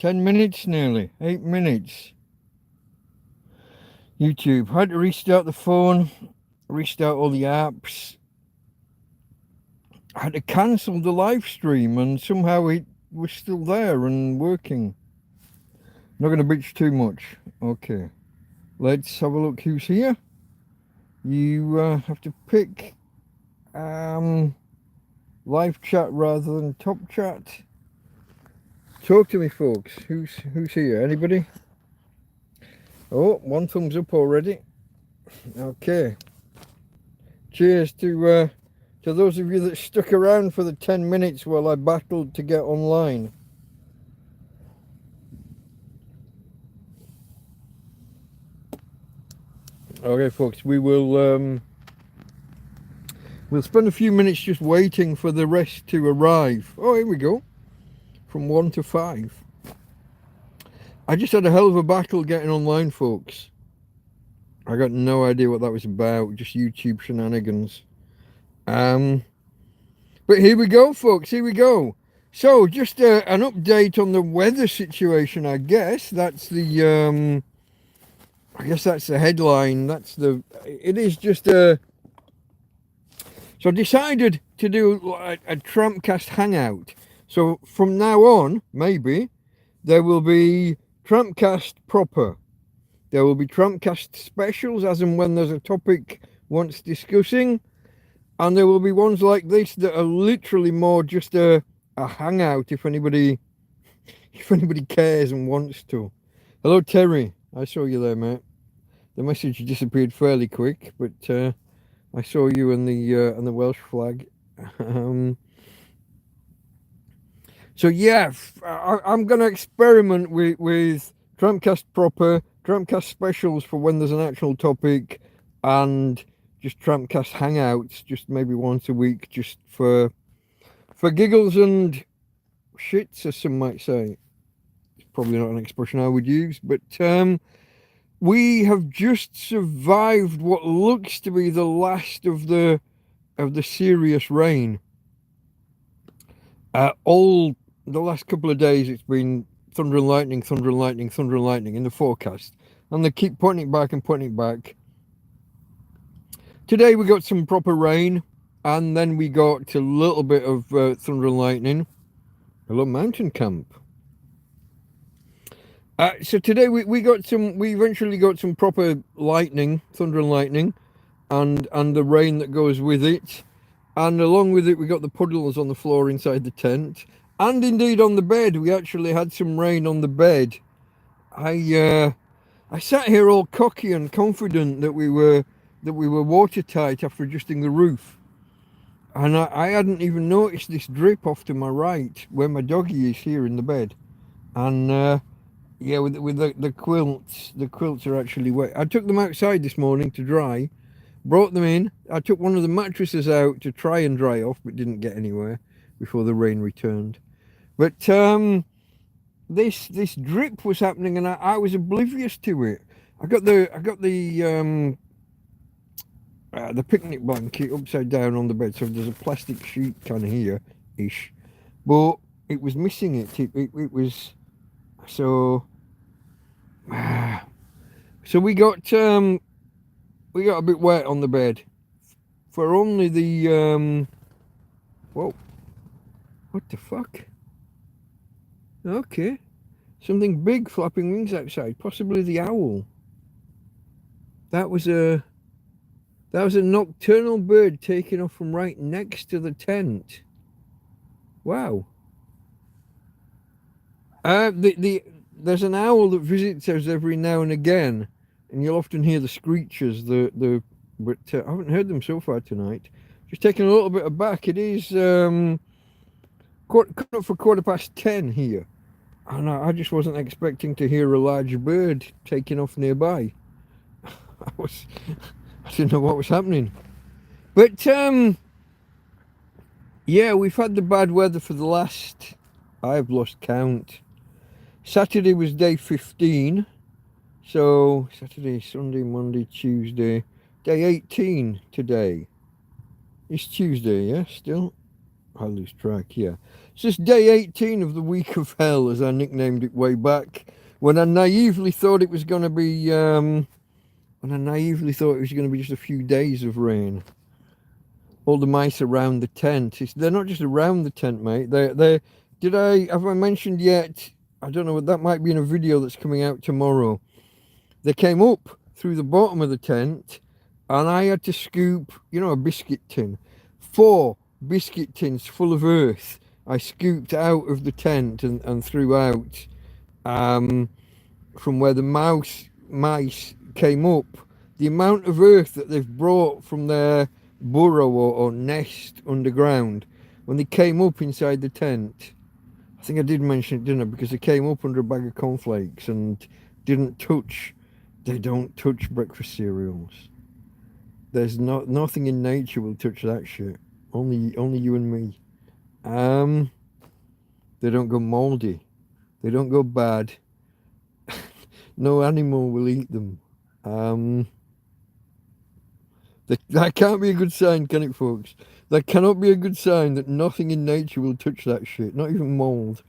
10 minutes nearly. 8 minutes. YouTube. Had to restart the phone, restart all the apps. I had to cancel the live stream and somehow it was still there and working. Not going to bitch too much. Okay. Let's have a look who's here. You have to pick live chat rather than top chat. Talk to me, folks. Who's here? Anybody? Oh, one thumbs up already. Okay. Cheers to those of you that stuck around for the 10 minutes while I battled to get online. Okay, folks, we will we'll spend a few minutes just waiting for the rest to arrive. Oh, here we go. From 1 to 5. I just had a hell of a battle getting online, folks. I got no idea what that was about, just YouTube shenanigans. But here we go, folks, here we go. So, just an update on the weather situation, I guess. That's the, I guess that's the headline. It is just a... So I decided to do a TrampCast Hangout. So from now on, maybe, there will be TrampCast proper. There will be TrampCast specials as and when there's a topic wants discussing. And there will be ones like this that are literally more just a hangout if anybody cares and wants to. Hello, Terry. I saw you there, mate. The message disappeared fairly quick, but I saw you and the Welsh flag. So yeah, I'm going to experiment with TrampCast proper, TrampCast specials for when there's an actual topic, and just TrampCast hangouts, just maybe once a week, just for giggles and shits, as some might say. It's probably not an expression I would use, but we have just survived what looks to be the last of the serious rain. All the last couple of days it's been thunder and lightning, thunder and lightning, thunder and lightning in the forecast, and they keep putting it back and putting it back. Today we got some proper rain, and then we got a little bit of thunder and lightning. Hello, mountain camp. So today we eventually got some proper lightning, thunder and lightning, and the rain that goes with it. And along with it, we got the puddles on the floor inside the tent. And indeed on the bed, we actually had some rain on the bed. I sat here all cocky and confident that we were watertight after adjusting the roof. And I hadn't even noticed this drip off to my right, where my doggy is here in the bed. And yeah, with the quilts are actually wet. I took them outside this morning to dry, brought them in. I took one of the mattresses out to try and dry off, but didn't get anywhere before the rain returned. But this drip was happening, and I was oblivious to it. I got the picnic blanket upside down on the bed, so there's a plastic sheet kind of here-ish, but it was missing it. It was so. So we got a bit wet on the bed for only the whoa, what the fuck? Okay, something big flapping wings outside, possibly the owl. That was a nocturnal bird taking off from right next to the tent. Wow. There's an owl that visits us every now and again, and you'll often hear the screeches. But I haven't heard them so far tonight. Just taking a little bit aback. It is coming up for 10:15 here, and I just wasn't expecting to hear a large bird taking off nearby. I didn't know what was happening, but yeah, we've had the bad weather for the last. I've lost count. Saturday was day 15, so Saturday, Sunday, Monday, Tuesday, day 18 today. It's Tuesday, yeah, still? I lose track, yeah. It's just day 18 of the Week of Hell, as I nicknamed it way back, when I naively thought it was going to be, just a few days of rain. All the mice around the tent. They're not just around the tent, mate. Have I mentioned yet? I don't know, that might be in a video that's coming out tomorrow. They came up through the bottom of the tent, and I had to scoop, a biscuit tin. 4 biscuit tins full of earth I scooped out of the tent and threw out from where the mice came up. The amount of earth that they've brought from their burrow or nest underground, when they came up inside the tent, I think I did mention it, didn't I? Because they came up under a bag of cornflakes and they don't touch breakfast cereals. There's nothing in nature will touch that shit. Only you and me. They don't go moldy. They don't go bad. No animal will eat them. That can't be a good sign, can it, folks? That cannot be a good sign that nothing in nature will touch that shit. Not even mold.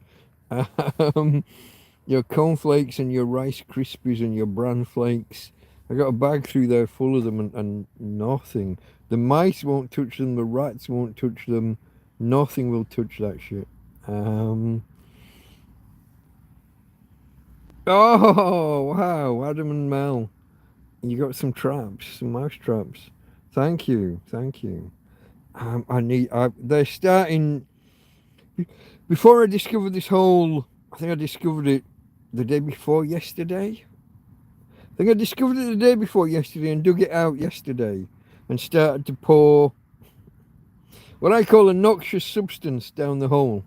Your cornflakes and your Rice Krispies and your bran flakes. I got a bag through there full of them and nothing. The mice won't touch them. The rats won't touch them. Nothing will touch that shit. Oh, wow. Adam and Mel. You got some traps, some mouse traps. Thank you. They're starting... Before I discovered this hole, I think I discovered it the day before yesterday. I discovered it the day before yesterday and dug it out yesterday and started to pour what I call a noxious substance down the hole.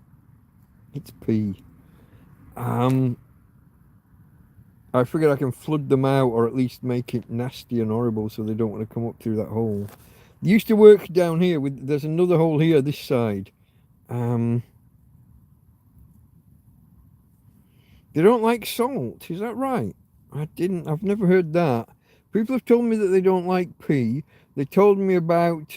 It's pee. I figured I can flood them out, or at least make it nasty and horrible so they don't want to come up through that hole. They used to work down here. There's another hole here, this side. They don't like salt, is that right? I've never heard that. People have told me that they don't like pee. They told me about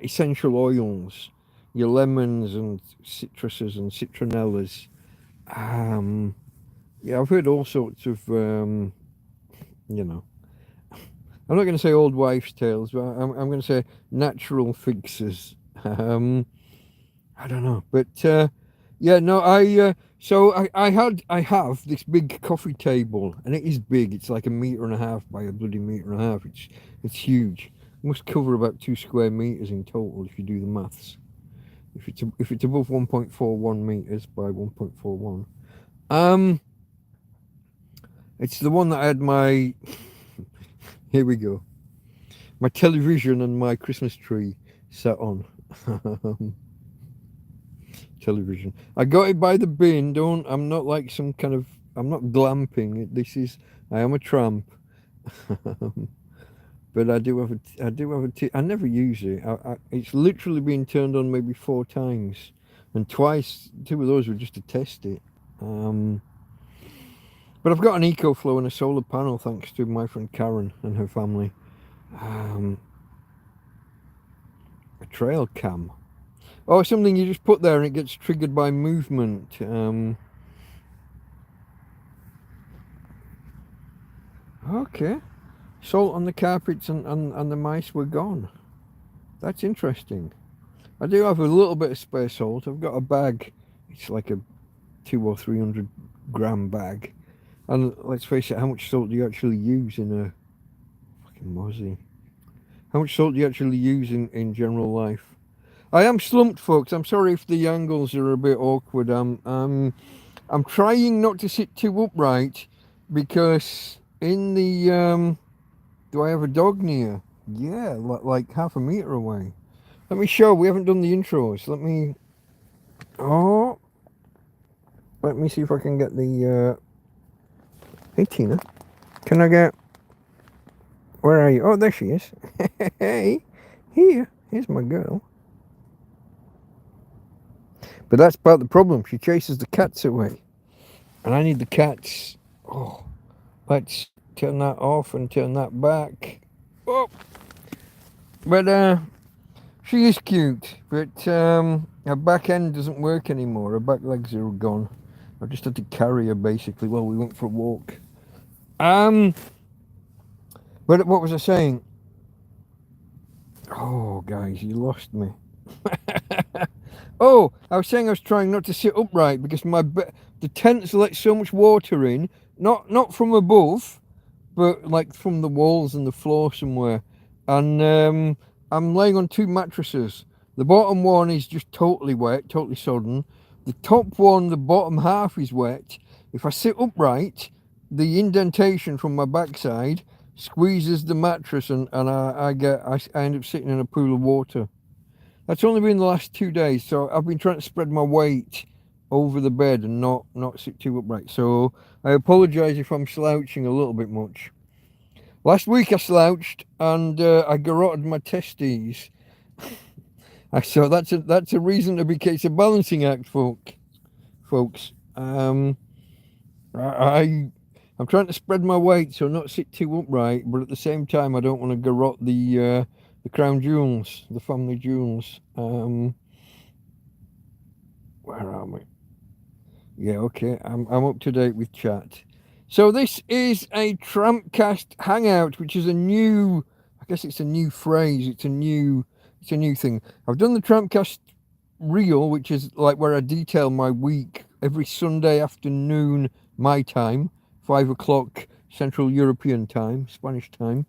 essential oils, your lemons and citruses and citronellas. Yeah, I've heard all sorts of, I'm not going to say old wives' tales, but I'm going to say natural fixes. I don't know, but yeah, no, I have this big coffee table, and it is big. It's like 1.5 meters by a bloody 1.5 meters. It's huge. It must cover about 2 square meters in total if you do the maths. If it's above 1.41 meters by 1.41. It's the one that I had my here we go. My television and my Christmas tree sat on. Television. I got it by the bin. I'm not like some kind of, I'm not glamping. I am a tramp. But I do have a I never use it. It's literally been turned on maybe 4 times, and 2 of those were just to test it. But I've got an EcoFlow and a solar panel thanks to my friend Karen and her family. A trail cam. Oh, something you just put there and it gets triggered by movement. Okay. Salt on the carpets and the mice were gone. That's interesting. I do have a little bit of spare salt. I've got a bag. It's like a 200 or 300 gram bag. And let's face it, how much salt do you actually use in a fucking mozzie? How much salt do you actually use in general life? I am slumped, folks. I'm sorry if the angles are a bit awkward. I'm trying not to sit too upright because in the do I have a dog near? Yeah, like 0.5 meter away. Let me show. We haven't done the intros. Let me see if I can get the hey Tina, can I get, where are you? Oh, there she is. Hey, here's my girl. But that's about the problem. She chases the cats away, and I need the cats. Oh, let's turn that off and turn that back. Oh, but She is cute, but her back end doesn't work anymore. Her back legs are gone. I just had to carry her basically while we went for a walk. But what was I saying? Oh, guys, you lost me. Oh, I was saying I was trying not to sit upright because the tents let so much water in, not from above, but like from the walls and the floor somewhere. And I'm laying on two mattresses. The bottom one is just totally wet, totally sodden. The top one, the bottom half is wet. If I sit upright, the indentation from my backside squeezes the mattress and I end up sitting in a pool of water. That's only been the last 2 days, so I've been trying to spread my weight over the bed and not sit too upright. So I apologise if I'm slouching a little bit much. Last week I slouched and I garroted my testes. So that's a reason to be. It's a balancing act, folks. I'm trying to spread my weight so not sit too upright, but at the same time I don't want to garrote the crown jewels, the family jewels. Where are we? Yeah, okay. I'm up to date with chat. So this is a TrampCast Hangout, which is a new. I guess it's a new phrase. It's a new thing. I've done the TrampCast Reel, which is like where I detail my week every Sunday afternoon, my time, 5 o'clock Central European time, Spanish time.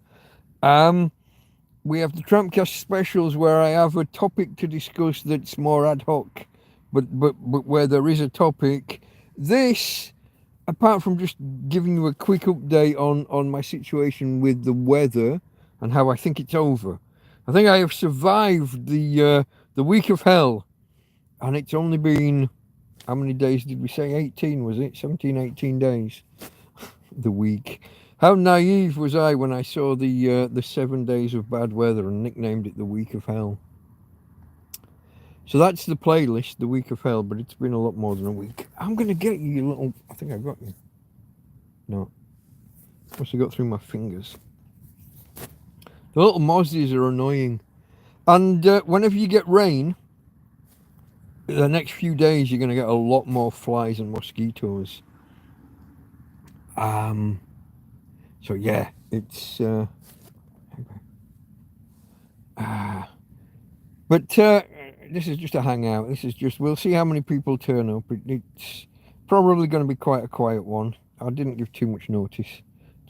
We have the TrampCast specials where I have a topic to discuss that's more ad hoc, but where there is a topic. This, apart from just giving you a quick update on my situation with the weather and how I think it's over. I think I have survived the week of hell, and it's only been, how many days did we say? 18, was it? 17, 18 days. The week. How naive was I when I saw the 7 days of bad weather and nicknamed it the week of hell. So that's the playlist, the week of hell, but it's been a lot more than a week. I'm going to get you, you little... I think I got you. No. Must have got through my fingers. The little mozzies are annoying. And whenever you get rain, the next few days you're going to get a lot more flies and mosquitoes. So yeah, it's... but this is just a hangout. This is just... We'll see how many people turn up. It's probably going to be quite a quiet one. I didn't give too much notice.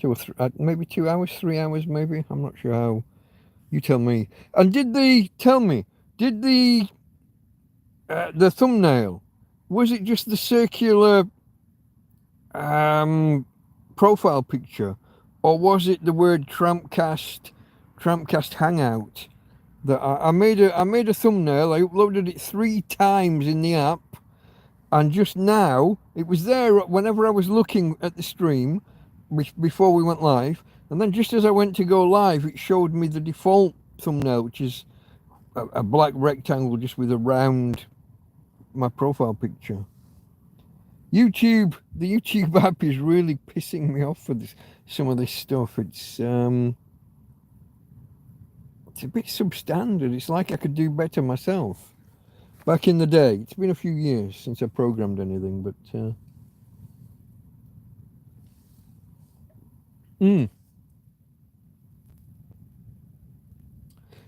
2 or 3... maybe 2 hours, 3 hours maybe. I'm not sure how. You tell me. And did the thumbnail, was it just the circular profile picture, or was it the word TrampCast Hangout? That I made a thumbnail. I uploaded it 3 times in the app, and just now it was there whenever I was looking at the stream before we went live. And then just as I went to go live, it showed me the default thumbnail, which is a black rectangle just with around my profile picture. The YouTube app is really pissing me off for some of this stuff. It's a bit substandard. It's like I could do better myself. Back in the day, it's been a few years since I programmed anything, but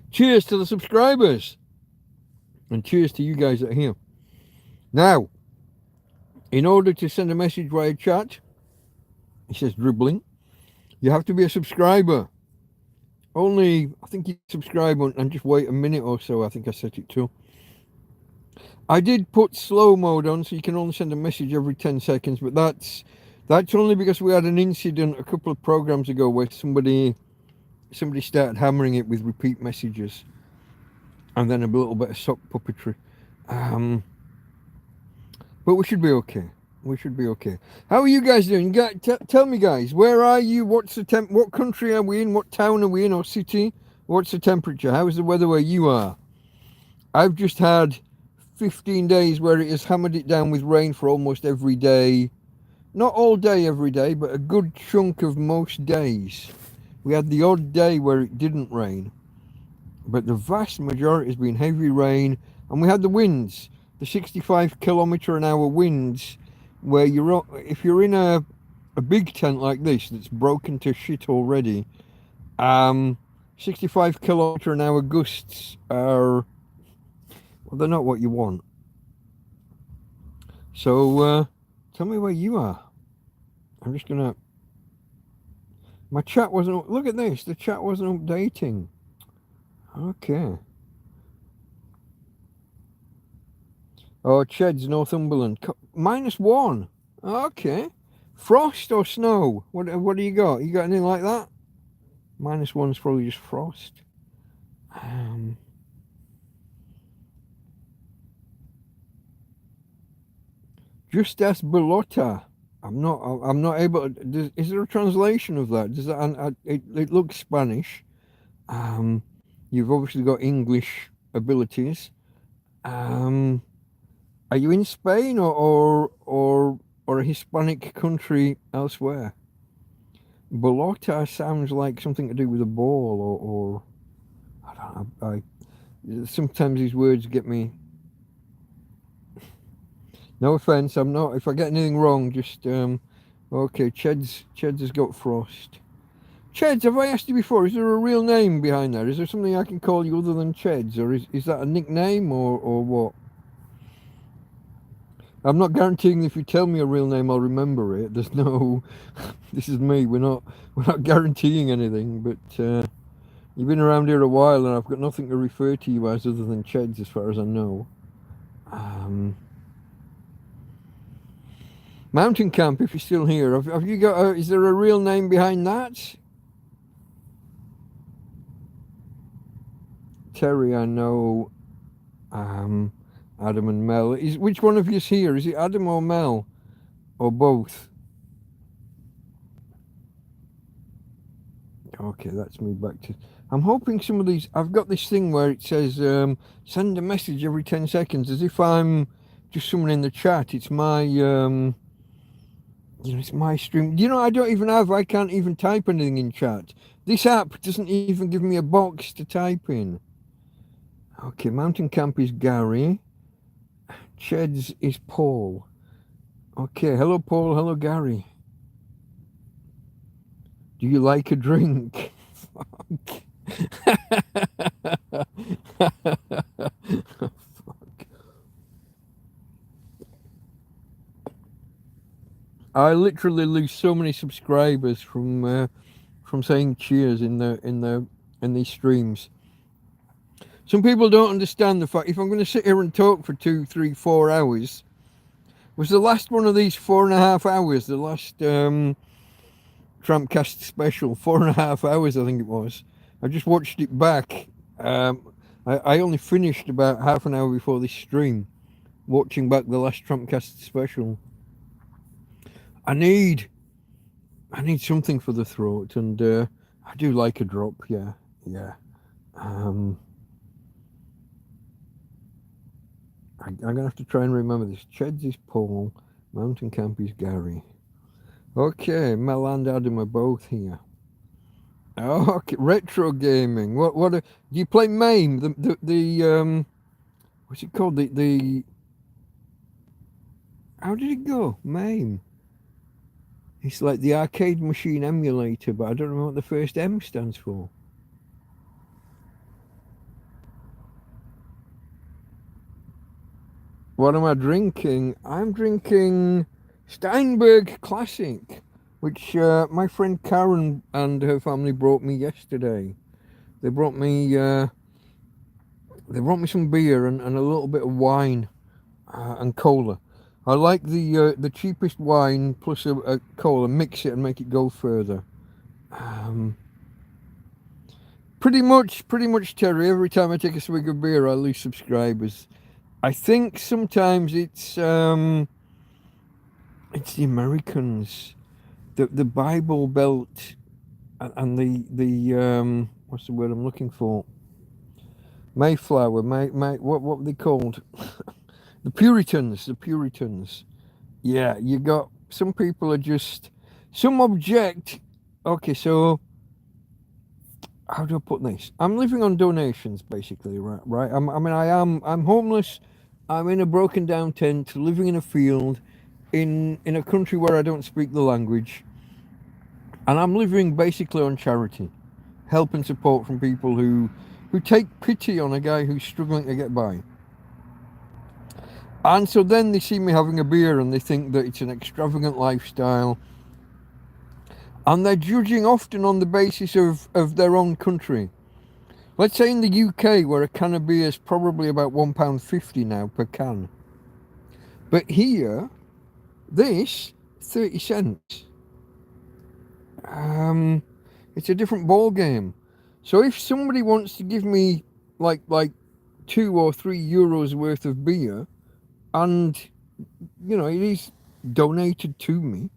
cheers to the subscribers, and cheers to you guys that are here. Now, in order to send a message via chat, it says dribbling, you have to be a subscriber. Only, I think you subscribe and just wait a minute or so. I think I set it to. I did put slow mode on, so you can only send a message every 10 seconds, but that's only because we had an incident a couple of programs ago where somebody started hammering it with repeat messages, and then a little bit of sock puppetry. But we should be okay. We should be okay. How are you guys doing? Tell me, guys, where are you? What's the temp? What country are we in? What town are we in, or city? What's the temperature? How is the weather where you are? I've just had 15 days where it has hammered it down with rain for almost every day. Not all day every day, but a good chunk of most days. We had the odd day where it didn't rain. but the vast majority has been heavy rain, and we had the winds, the 65 km/h winds, where if you're in a big tent like this that's broken to shit already, 65 km/h gusts are, well, they're not what you want. So tell me where you are. I'm just gonna. My chat wasn't. Look at this. The chat wasn't updating. Okay. Oh, Cheds, Northumberland. -1. Okay. Frost or snow? What do you got? You got anything like that? -1's probably just frost. Just ask Bellotta. I'm not able to. Is there a translation of that? Does that? It looks Spanish. You've obviously got English abilities. Are you in Spain or a Hispanic country elsewhere? Bolota sounds like something to do with a ball or I don't know. Sometimes these words get me. No offense, I'm not. If I get anything wrong, just okay. Cheds has got frost. Cheds, have I asked you before? Is there a real name behind that? Is there something I can call you other than Cheds, or is that a nickname or what? I'm not guaranteeing if you tell me a real name I'll remember it. There's no. This is me. We're not guaranteeing anything. But you've been around here a while, and I've got nothing to refer to you as other than Cheds, as far as I know. Mountain Camp, if you're still here, have you got? Is there a real name behind that? Terry, I know. Adam and Mel. Which one of you's here? Is it Adam or Mel? Or both? Okay, that's me back to... I'm hoping some of these... I've got this thing where it says send a message every 10 seconds as if I'm just someone in the chat. It's my... it's my stream. I can't even type anything in chat. This app doesn't even give me a box to type in. Okay, Mountain Camp is Gary. Cheds is Paul. Okay, hello Paul, hello Gary. Do you like a drink? Fuck. Fuck. I literally lose so many subscribers from saying cheers in these streams. Some people don't understand the fact if I'm going to sit here and talk for 2, 3, 4 hours. Was the last one of these 4.5 hours, the last TrampCast special, 4.5 hours I think it was. I just watched it back. I only finished about half an hour before this stream, watching back the last TrampCast special. I need something for the throat, and I do like a drop, yeah. I'm going to have to try and remember this. Cheds is Paul, Mountain Camp is Gary. Okay, Mel and Adam are both here. Oh, okay. Retro gaming. What do you play MAME? The what's it called? The how did it go? MAME. It's like the arcade machine emulator, but I don't know what the first M stands for. What am I drinking? I'm drinking Steinberg Classic, which my friend Karen and her family brought me yesterday. They brought me some beer and a little bit of wine and cola. I like the cheapest wine plus a cola. Mix it and make it go further. Pretty much, Terry. Every time I take a swig of beer, I lose subscribers. I think sometimes it's the Americans, the Bible Belt, and the what's the word I'm looking for? Mayflower, what were they called? The Puritans. Yeah, you got some people are just some object. Okay, so how do I put this? I'm living on donations, basically, right? I'm homeless. I'm in a broken down tent, living in a field, in a country where I don't speak the language, and I'm living basically on charity, help and support from people who take pity on a guy who's struggling to get by. And so then they see me having a beer and they think that it's an extravagant lifestyle. And they're judging often on the basis of their own country. Let's say in the UK, where a can of beer is probably about £1.50 now per can. But here, this, 30 cents. It's a different ball game. So if somebody wants to give me like €2 or €3 worth of beer, and it is donated to me,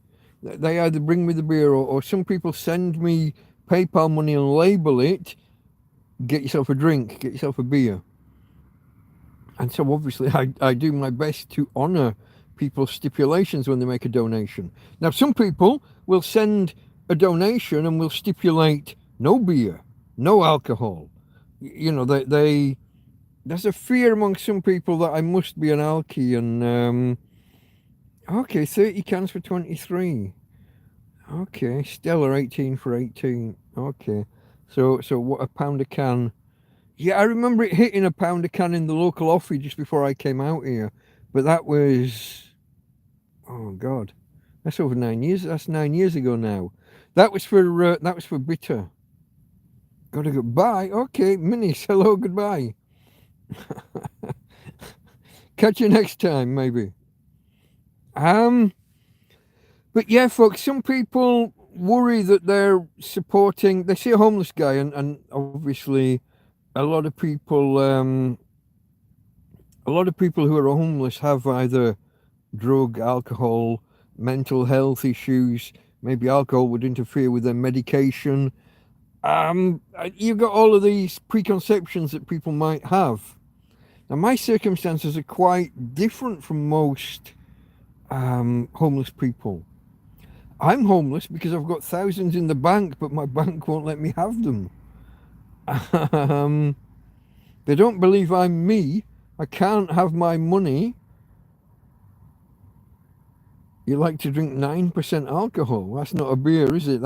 they either bring me the beer or some people send me PayPal money and label it, get yourself a drink, get yourself a beer. And so obviously I do my best to honour people's stipulations when they make a donation. Now some people will send a donation and will stipulate no beer, no alcohol. There's a fear among some people that I must be an alkie, and okay, 30 cans for 23. Okay, Stella 18 for 18. Okay, so what, a pound a can? Yeah, I remember it hitting a pound a can in the local offie just before I came out here, but that was, oh God, that's over 9 years. That's 9 years ago now. That was for bitter. Gotta go. Bye. Okay, Minis. Hello. Goodbye. Catch you next time, maybe. But yeah, folks, some people worry that they're supporting. They see a homeless guy, and obviously, a lot of people who are homeless have either drug, alcohol, mental health issues. Maybe alcohol would interfere with their medication. You've got all of these preconceptions that people might have. Now, my circumstances are quite different from most homeless people. I'm homeless because I've got thousands in the bank, but my bank won't let me have them. They don't believe I'm me. I can't have my money. You like to drink 9% alcohol. That's not a beer, is it?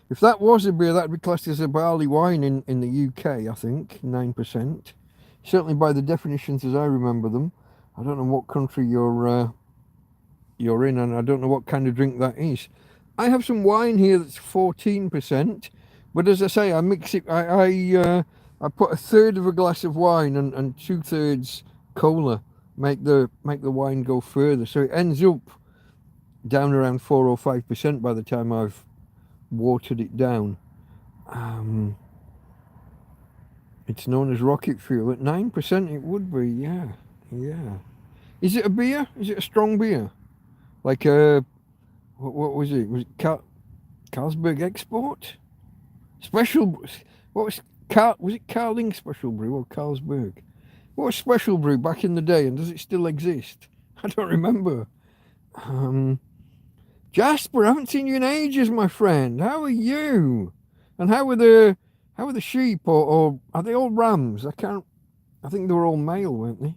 If that was a beer, that'd be classed as a barley wine in the UK, I think, 9%. Certainly by the definitions as I remember them. I don't know what country you're in, and I don't know what kind of drink that is. I have some wine here that's 14%, but as I say, I mix it. I put a third of a glass of wine and 2/3 cola, make the wine go further, so it ends up down around 4 or 5% by the time I've watered it down. It's known as rocket fuel. At 9% it would be, yeah. Is it a beer? Is it a strong beer? Like what was it? Was it Carlsberg Export? Special, what was it Carling Special Brew or Carlsberg? What was Special Brew back in the day, and does it still exist? I don't remember. Jasper, I haven't seen you in ages, my friend. How are you? And how are the sheep, or are they all rams? I think they were all male, weren't they?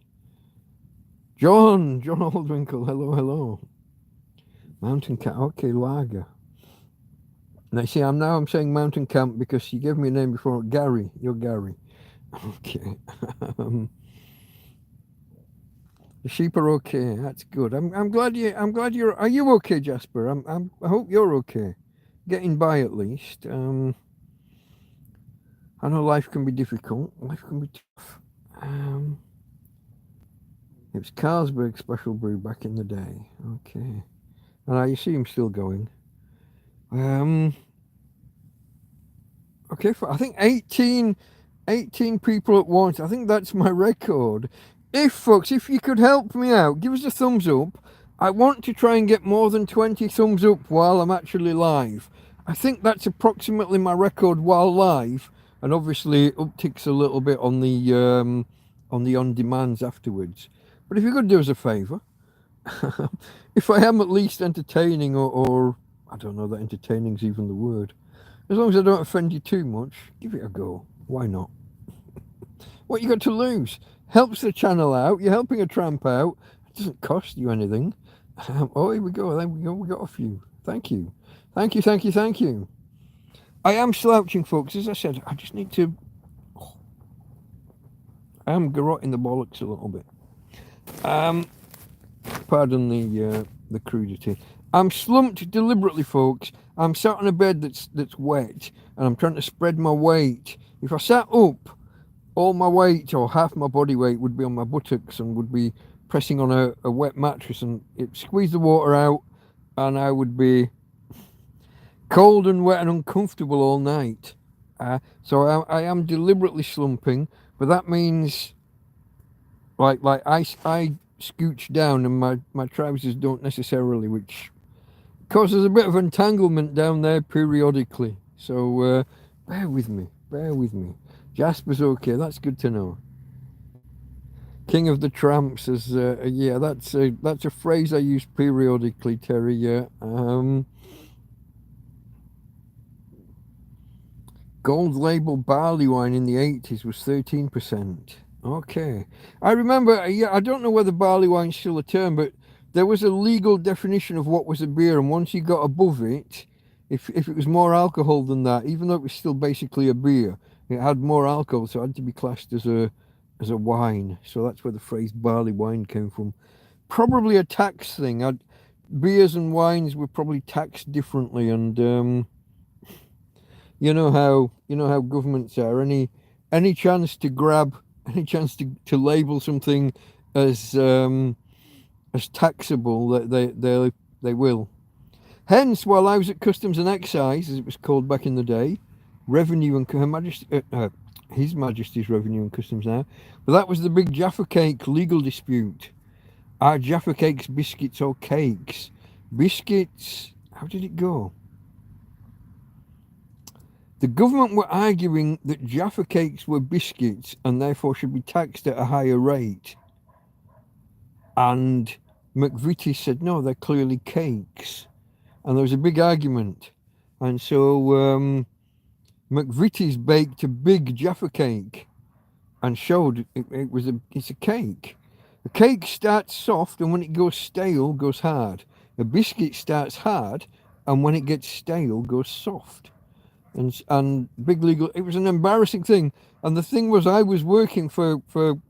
John Oldwinkle, hello. Mountain Camp, okay, lager. Now see, I'm saying Mountain Camp because you gave me a name before. Gary, you're Gary. Okay. The sheep are okay. That's good. I'm glad you're. Are you okay, Jasper? I hope you're okay. Getting by at least. I know life can be difficult. Life can be tough. It was Carlsberg Special Brew back in the day. Okay. And you see him still going. Okay, I think 18 people at once. I think that's my record. Folks, if you could help me out, give us a thumbs up. I want to try and get more than 20 thumbs up while I'm actually live. I think that's approximately my record while live, and obviously it upticks a little bit on the on-demands afterwards. But if you could do us a favour, if I am at least entertaining, or I don't know that entertaining's even the word, As long as I don't offend you too much, give it a go. Why not? What you got to lose? Helps the channel out. You're helping a tramp out. It doesn't cost you anything. Oh, here we go. There we go. We got a few. Thank you. Thank you, thank you, thank you. I am slouching, folks. As I said, I just need to... I am garrotting the bollocks a little bit. Pardon the crudity. I'm slumped deliberately, folks. I'm sat on a bed that's wet, and I'm trying to spread my weight. If I sat up, all my weight, or half my body weight, would be on my buttocks and would be pressing on a wet mattress, and it squeezed the water out, and I would be cold and wet and uncomfortable all night. So I am deliberately slumping, but that means like I scooch down and my trousers don't necessarily, which causes a bit of entanglement down there periodically. So bear with me, bear with me. Jasper's okay, that's good to know. King of the Tramps is yeah, that's a phrase I use periodically, Terry. Yeah. Gold label barley wine in the 80s was 13%. Okay. I remember, yeah, I don't know whether barley wine's still a term, but there was a legal definition of what was a beer, and once you got above it, if it was more alcohol than that, even though it was still basically a beer, it had more alcohol, so it had to be classed as a wine. So that's where the phrase barley wine came from. Probably a tax thing. Beers and wines were probably taxed differently, and you know how governments are. Any chance to grab, any chance to label something as taxable, that they will. Hence, while I was at Customs and Excise, as it was called back in the day, Revenue and Her Majesty, His Majesty's Revenue and Customs now, but that was the big Jaffa Cake legal dispute. Are Jaffa Cakes biscuits or cakes? Biscuits. How did it go? The government were arguing that Jaffa Cakes were biscuits and therefore should be taxed at a higher rate. And McVitie said, no, they're clearly cakes. And there was a big argument. And so McVitie's baked a big Jaffa Cake and showed it's a cake. A cake starts soft, and when it goes stale, goes hard. A biscuit starts hard, and when it gets stale, goes soft. And big legal, it was an embarrassing thing. And the thing was, I was working for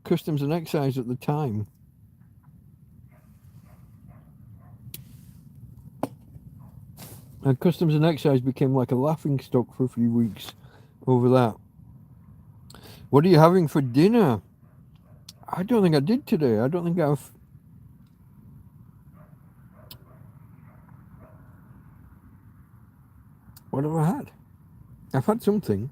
Customs and Excise at the time. And Customs and Excise became like a laughing stock for a few weeks over that. What are you having for dinner? I don't think I did today. I don't think I've... What have I had? I've had something.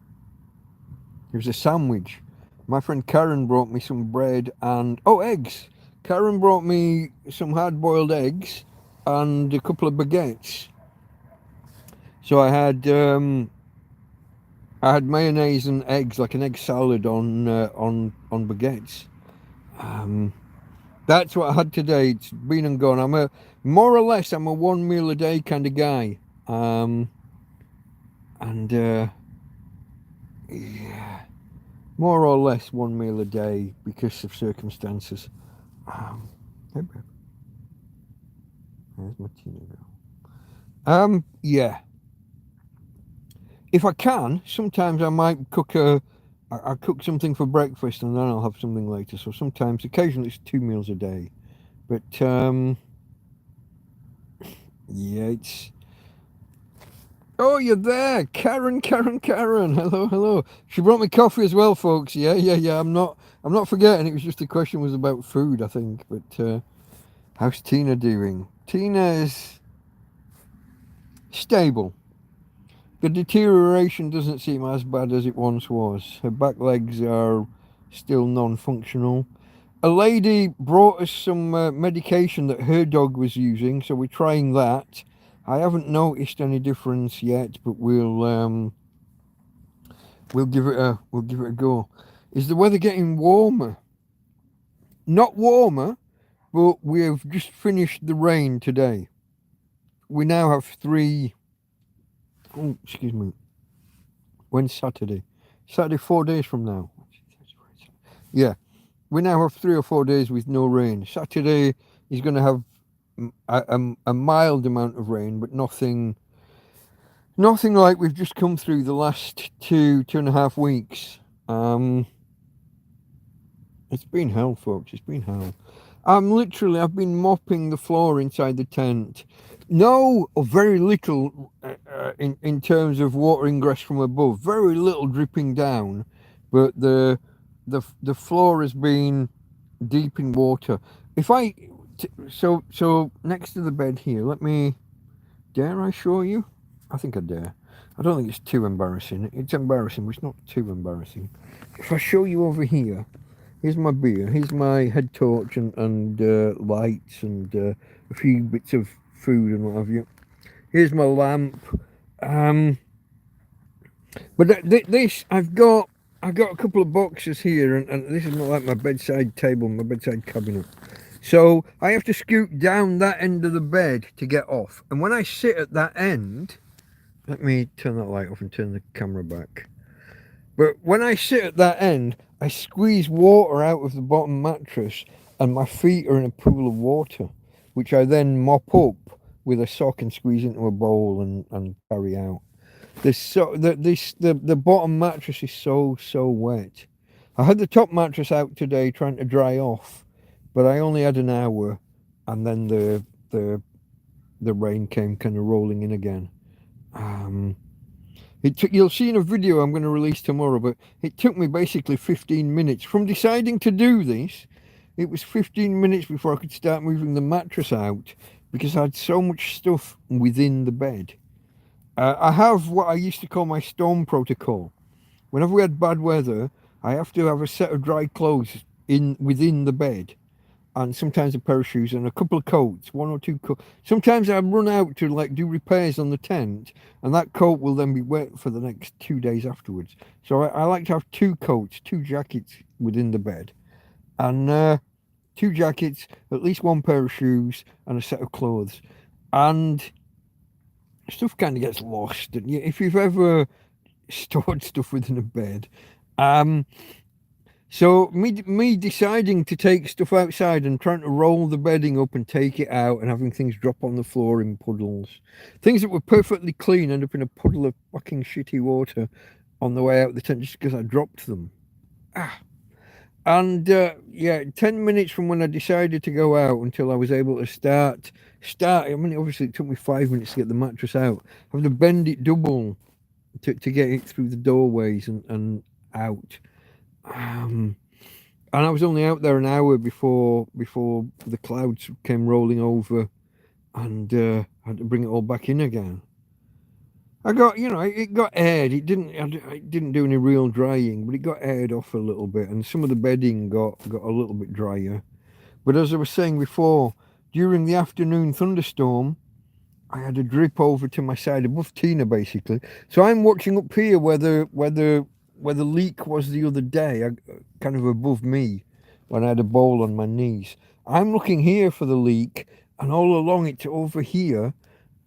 It was a sandwich. My friend Karen brought me some bread and... Oh, eggs. Karen brought me some hard-boiled eggs and a couple of baguettes. So I had mayonnaise and eggs, like an egg salad on baguettes. That's what I had today. It's been and gone. I'm more or less a one meal a day kind of guy. Yeah, more or less 1 meal a day because of circumstances. Hey, babe. There's my teeny girl. Yeah. If I can, sometimes I might cook I cook something for breakfast and then I'll have something later. So sometimes, occasionally, it's 2 meals a day. But yeah, it's... Oh, you're there, Karen. Hello. She brought me coffee as well, folks. Yeah. I'm not forgetting. It was just the question was about food, I think. But how's Tina doing? Tina is stable. The deterioration doesn't seem as bad as it once was. Her back legs are still non-functional. A lady brought us some medication that her dog was using, so we're trying that. I haven't noticed any difference yet, but we'll give it a go. Is the weather getting warmer? Not warmer, but we've just finished the rain today. We now have 3. Oh, excuse me. When's Saturday? Saturday, 4 days from now. Yeah, we now have 3 or 4 days with no rain. Saturday is going to have a mild amount of rain, but nothing like we've just come through the last 2.5 weeks. It's been hell, folks. It's been hell. I've been mopping the floor inside the tent. No, or very little in terms of water ingress from above. Very little dripping down, but the floor has been deep in water. So next to the bed here, dare I show you? I think I dare. I don't think it's too embarrassing. It's embarrassing, but it's not too embarrassing. If I show you over here, here's my beer, here's my head torch and lights and a few bits of food and what have you. Here's my lamp. But this, I've got a couple of boxes here, and this is not like my bedside table, my bedside cabinet. So I have to scoot down that end of the bed to get off. And when I sit at that end, let me turn that light off and turn the camera back. But when I sit at that end, I squeeze water out of the bottom mattress and my feet are in a pool of water, which I then mop up with a sock and squeeze into a bowl and carry out. The bottom mattress is so wet. I had the top mattress out today trying to dry off, but I only had an hour, and then the rain came kind of rolling in again. You'll see in a video I'm going to release tomorrow, but it took me basically 15 minutes from deciding to do this. It was 15 minutes before I could start moving the mattress out because I had so much stuff within the bed. I have what I used to call my storm protocol. Whenever we had bad weather, I have to have a set of dry clothes within the bed, and sometimes a pair of shoes and a couple of coats, 1 or 2 coats. Sometimes I run out to do repairs on the tent, and that coat will then be wet for the next 2 days afterwards. So I like to have 2 coats, 2 jackets within the bed, and 2 jackets, at least 1 pair of shoes, and a set of clothes. And stuff kind of gets lost. And if you've ever stored stuff within a bed, so me deciding to take stuff outside and trying to roll the bedding up and take it out and having things drop on the floor in puddles. Things that were perfectly clean end up in a puddle of fucking shitty water on the way out the tent just because I dropped them. And yeah, 10 minutes from when I decided to go out until I was able to start. I mean, obviously it took me 5 minutes to get the mattress out. I had to bend it double to get it through the doorways and out. And I was only out there an hour before the clouds came rolling over, and I had to bring it all back in again. I got, it got aired. It didn't do any real drying, but it got aired off a little bit, and some of the bedding got a little bit drier. But as I was saying before, during the afternoon thunderstorm, I had a drip over to my side above Tina, basically. So I'm watching up here where the leak was the other day, kind of above me, when I had a bowl on my knees. I'm looking here for the leak, and all along it's over here.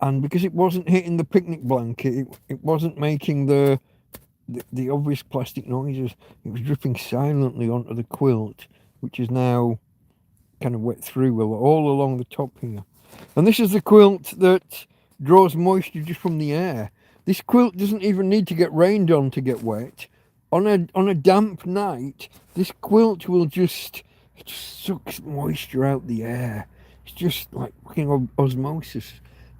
And because it wasn't hitting the picnic blanket, it wasn't making the obvious plastic noises. It was dripping silently onto the quilt, which is now kind of wet through all along the top here. And this is the quilt that draws moisture just from the air. This quilt doesn't even need to get rained on to get wet. On a damp night, this quilt will just sucks moisture out the air. It's just like fucking osmosis.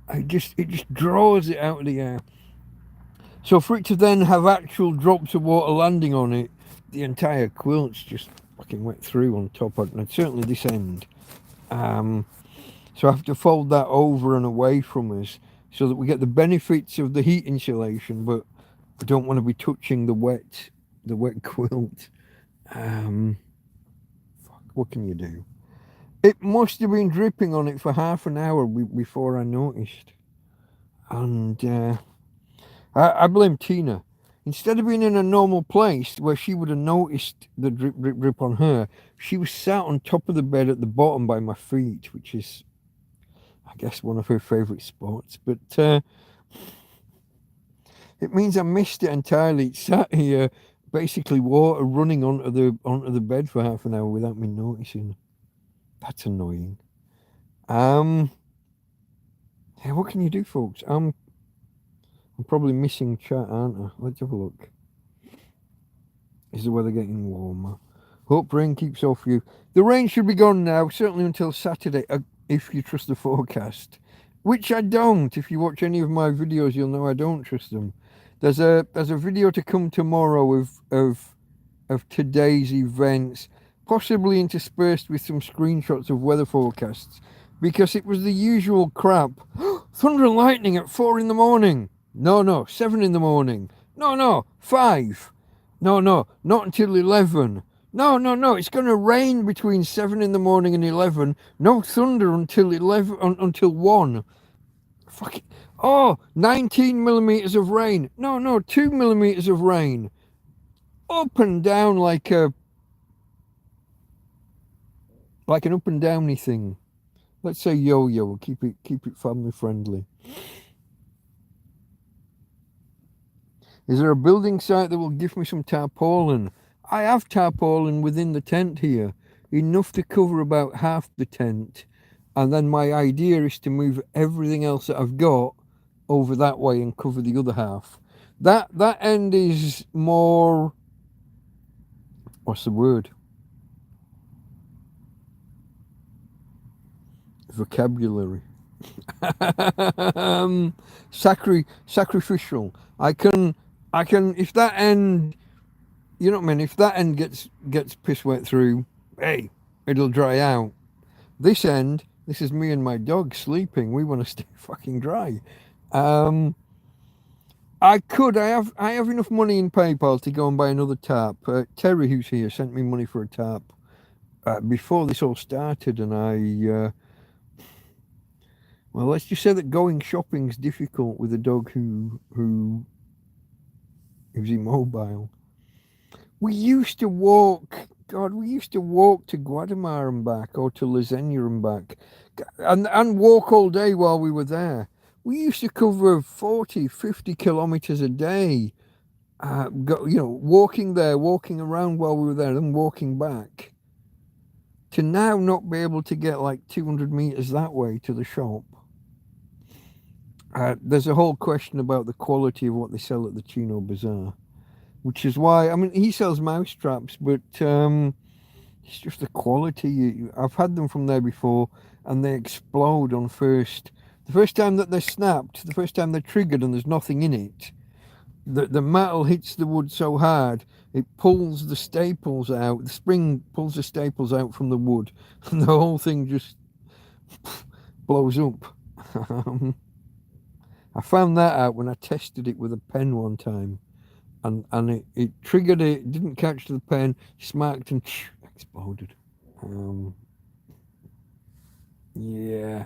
It just draws it out of the air. So for it to then have actual drops of water landing on it, the entire quilt's just fucking wet through on top of it, and certainly this end. So I have to fold that over and away from us so that we get the benefits of the heat insulation, but I don't want to be touching the wet quilt. What can you do? It must have been dripping on it for half an hour before I noticed. And I blame Tina. Instead of being in a normal place where she would have noticed the drip on her, she was sat on top of the bed at the bottom by my feet, which is, I guess, one of her favourite spots. But It means I missed it entirely. It sat here, basically water running onto the bed for half an hour without me noticing. That's annoying. Yeah, what can you do, folks? I'm probably missing chat, aren't I? Let's have a look. Is the weather getting warmer? Hope rain keeps off you. The rain should be gone now, certainly until Saturday, if you trust the forecast. Which I don't. If you watch any of my videos, you'll know I don't trust them. There's a video to come tomorrow of today's events, possibly interspersed with some screenshots of weather forecasts, because it was the usual crap. Thunder and lightning at 4 in the morning. No, 7 in the morning. No, 5. No, not until 11. No, it's going to rain between 7 in the morning and 11. No thunder until 11, until 1. Fuck it. Oh, 19 millimeters of rain. No, 2 millimeters of rain. Up and down like an up and downy thing. Let's say yo-yo. Keep it family friendly. Is there a building site that will give me some tarpaulin? I have tarpaulin within the tent here, enough to cover about half the tent, and then my idea is to move everything else that I've got over that way and cover the other half. That end is more, what's the word? Vocabulary. Sacrificial. I can if that end, you know what I mean, if that end gets piss wet through, hey, it'll dry out. This end, this is me and my dog sleeping. We want to stay fucking dry. I have enough money in PayPal to go and buy another tarp. Terry, who's here, sent me money for a tarp before this all started, and well, let's just say that going shopping's difficult with a dog who's immobile. We used to walk. God, we used to walk to Guatemala and back, or to Lasagna and back, and walk all day while we were there. We used to cover 40, 50 kilometers a day. Walking there, walking around while we were there, then walking back. To now not be able to get like 200 meters that way to the shop. There's a whole question about the quality of what they sell at the Chino Bazaar, which is why, I mean, he sells mouse traps, but it's just the quality. I've had them from there before, and they explode on first. The first time that they're snapped, the first time they're triggered and there's nothing in it, the metal hits the wood so hard, it pulls the staples out. The spring pulls the staples out from the wood, and the whole thing just blows up. I found that out when I tested it with a pen one time, and it triggered it, didn't catch the pen, smacked and exploded. Yeah.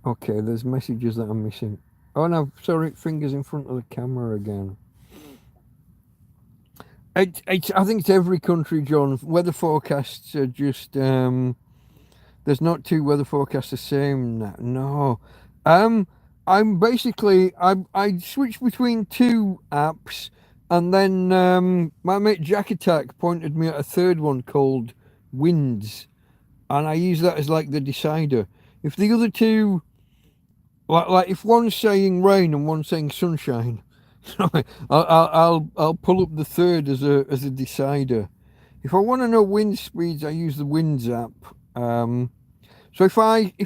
Okay, there's messages that I'm missing. Oh no, sorry, fingers in front of the camera again. I think it's every country, John. Weather forecasts are just there's not two weather forecasts the same. No. I'm basically I switched between two apps, and then my mate Jack Attack pointed me at a third one called Winds, and I use that as like the decider. If the other two, like if one's saying rain and one's saying sunshine, I'll pull up the third as a decider. If I want to know wind speeds, I use the Winds app. So if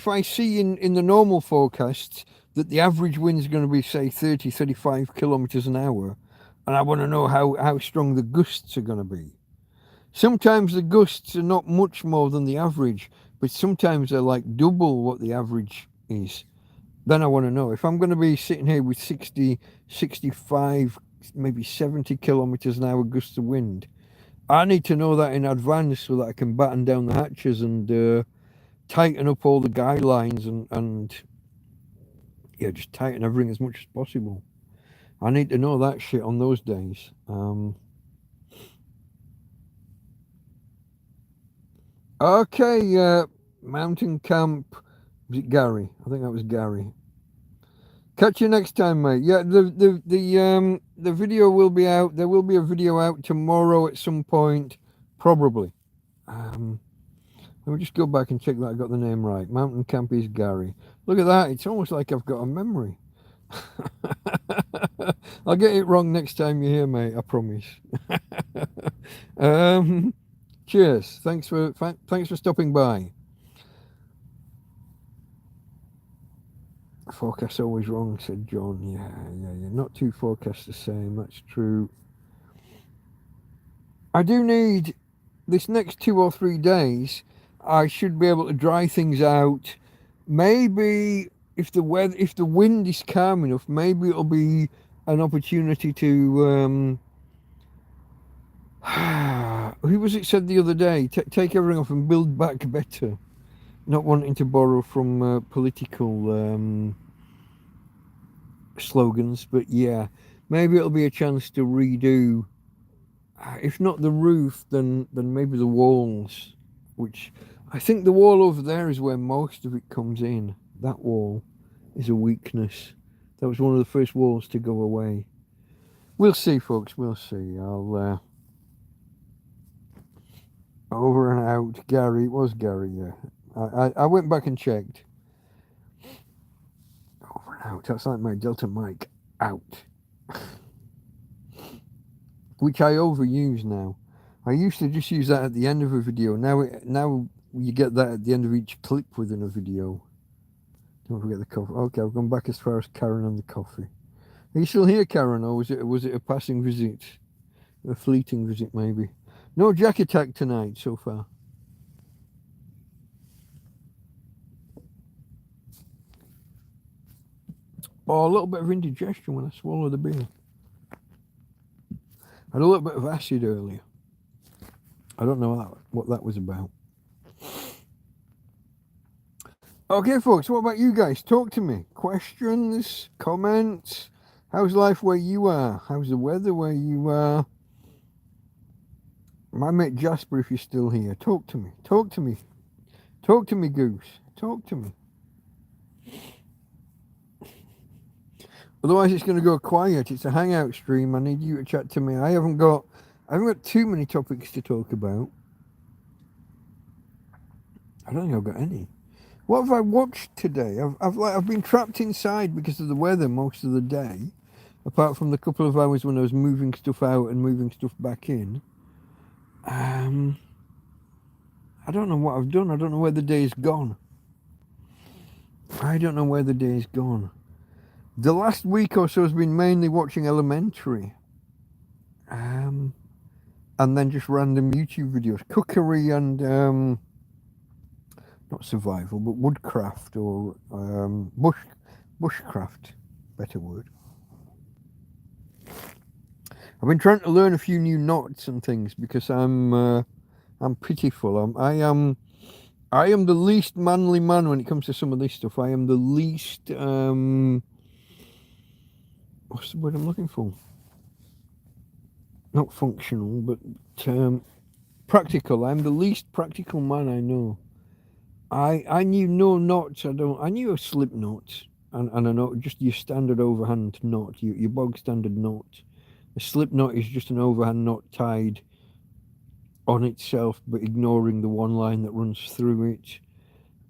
I see in the normal forecasts that the average wind is going to be, say, 30, 35 kilometers an hour, and I want to know how strong the gusts are going to be. Sometimes the gusts are not much more than the average, but sometimes they're like double what the average is. Then I want to know. If I'm going to be sitting here with 60, 65, maybe 70 kilometers an hour gusts of wind, I need to know that in advance so that I can batten down the hatches and tighten up all the guidelines and just tighten everything as much as possible. I need to know that shit on those days. Okay, Mountain Camp. Was it Gary? I think that was Gary. Catch you next time, mate. Yeah, the video will be out. There will be a video out tomorrow at some point, probably. Let me just go back and check that I got the name right. Mountain Camp is Gary. Look at that. It's almost like I've got a memory. I'll get it wrong next time you're here, mate. I promise. Cheers. Thanks for stopping by. Forecast always wrong, said John. Yeah. Not two forecasts the same. That's true. I do need this next 2 or 3 days. I should be able to dry things out. Maybe if the wind is calm enough, maybe it'll be an opportunity to who was it said the other day, take everything off and build back better, not wanting to borrow from political slogans, but yeah, maybe it'll be a chance to redo, if not the roof, then maybe the walls, which I think the wall over there is where most of it comes in. That wall is a weakness. That was one of the first walls to go away. We'll see, folks. We'll see. I'll over and out. Gary, it was Gary. Yeah, I went back and checked. Over and out. That's like my Delta mic out, which I overuse now. I used to just use that at the end of a video. Now you get that at the end of each clip within a video. Don't forget the coffee. Okay, I've gone back as far as Karen and the coffee. Are you still here, Karen, or was it a passing visit? A fleeting visit, maybe? No Jack attack tonight so far. Oh, a little bit of indigestion when I swallowed the beer. I had a little bit of acid earlier. I don't know what that was about. Okay, folks, what about you guys? Talk to me. Questions, comments. How's life where you are? How's the weather where you are? My mate Jasper, if you're still here, talk to me. Talk to me. Talk to me, Goose. Talk to me. Otherwise, it's going to go quiet. It's a hangout stream. I need you to chat to me. I haven't got too many topics to talk about. I don't think I've got any. What have I watched today? I've been trapped inside because of the weather most of the day, apart from the couple of hours when I was moving stuff out and moving stuff back in. I don't know what I've done. I don't know where the day's gone. I don't know where the day's gone. The last week or so has been mainly watching Elementary. And then just random YouTube videos. Cookery and not survival, but woodcraft or bushcraft, better word. I've been trying to learn a few new knots and things because I'm pitiful. I am the least manly man when it comes to some of this stuff. I am the least what's the word I'm looking for? Not functional, but practical. I'm the least practical man I know. I knew no knots. I knew a slip knot and a knot, just your standard overhand knot, your bog standard knot. A slip knot is just an overhand knot tied on itself, but ignoring the one line that runs through it.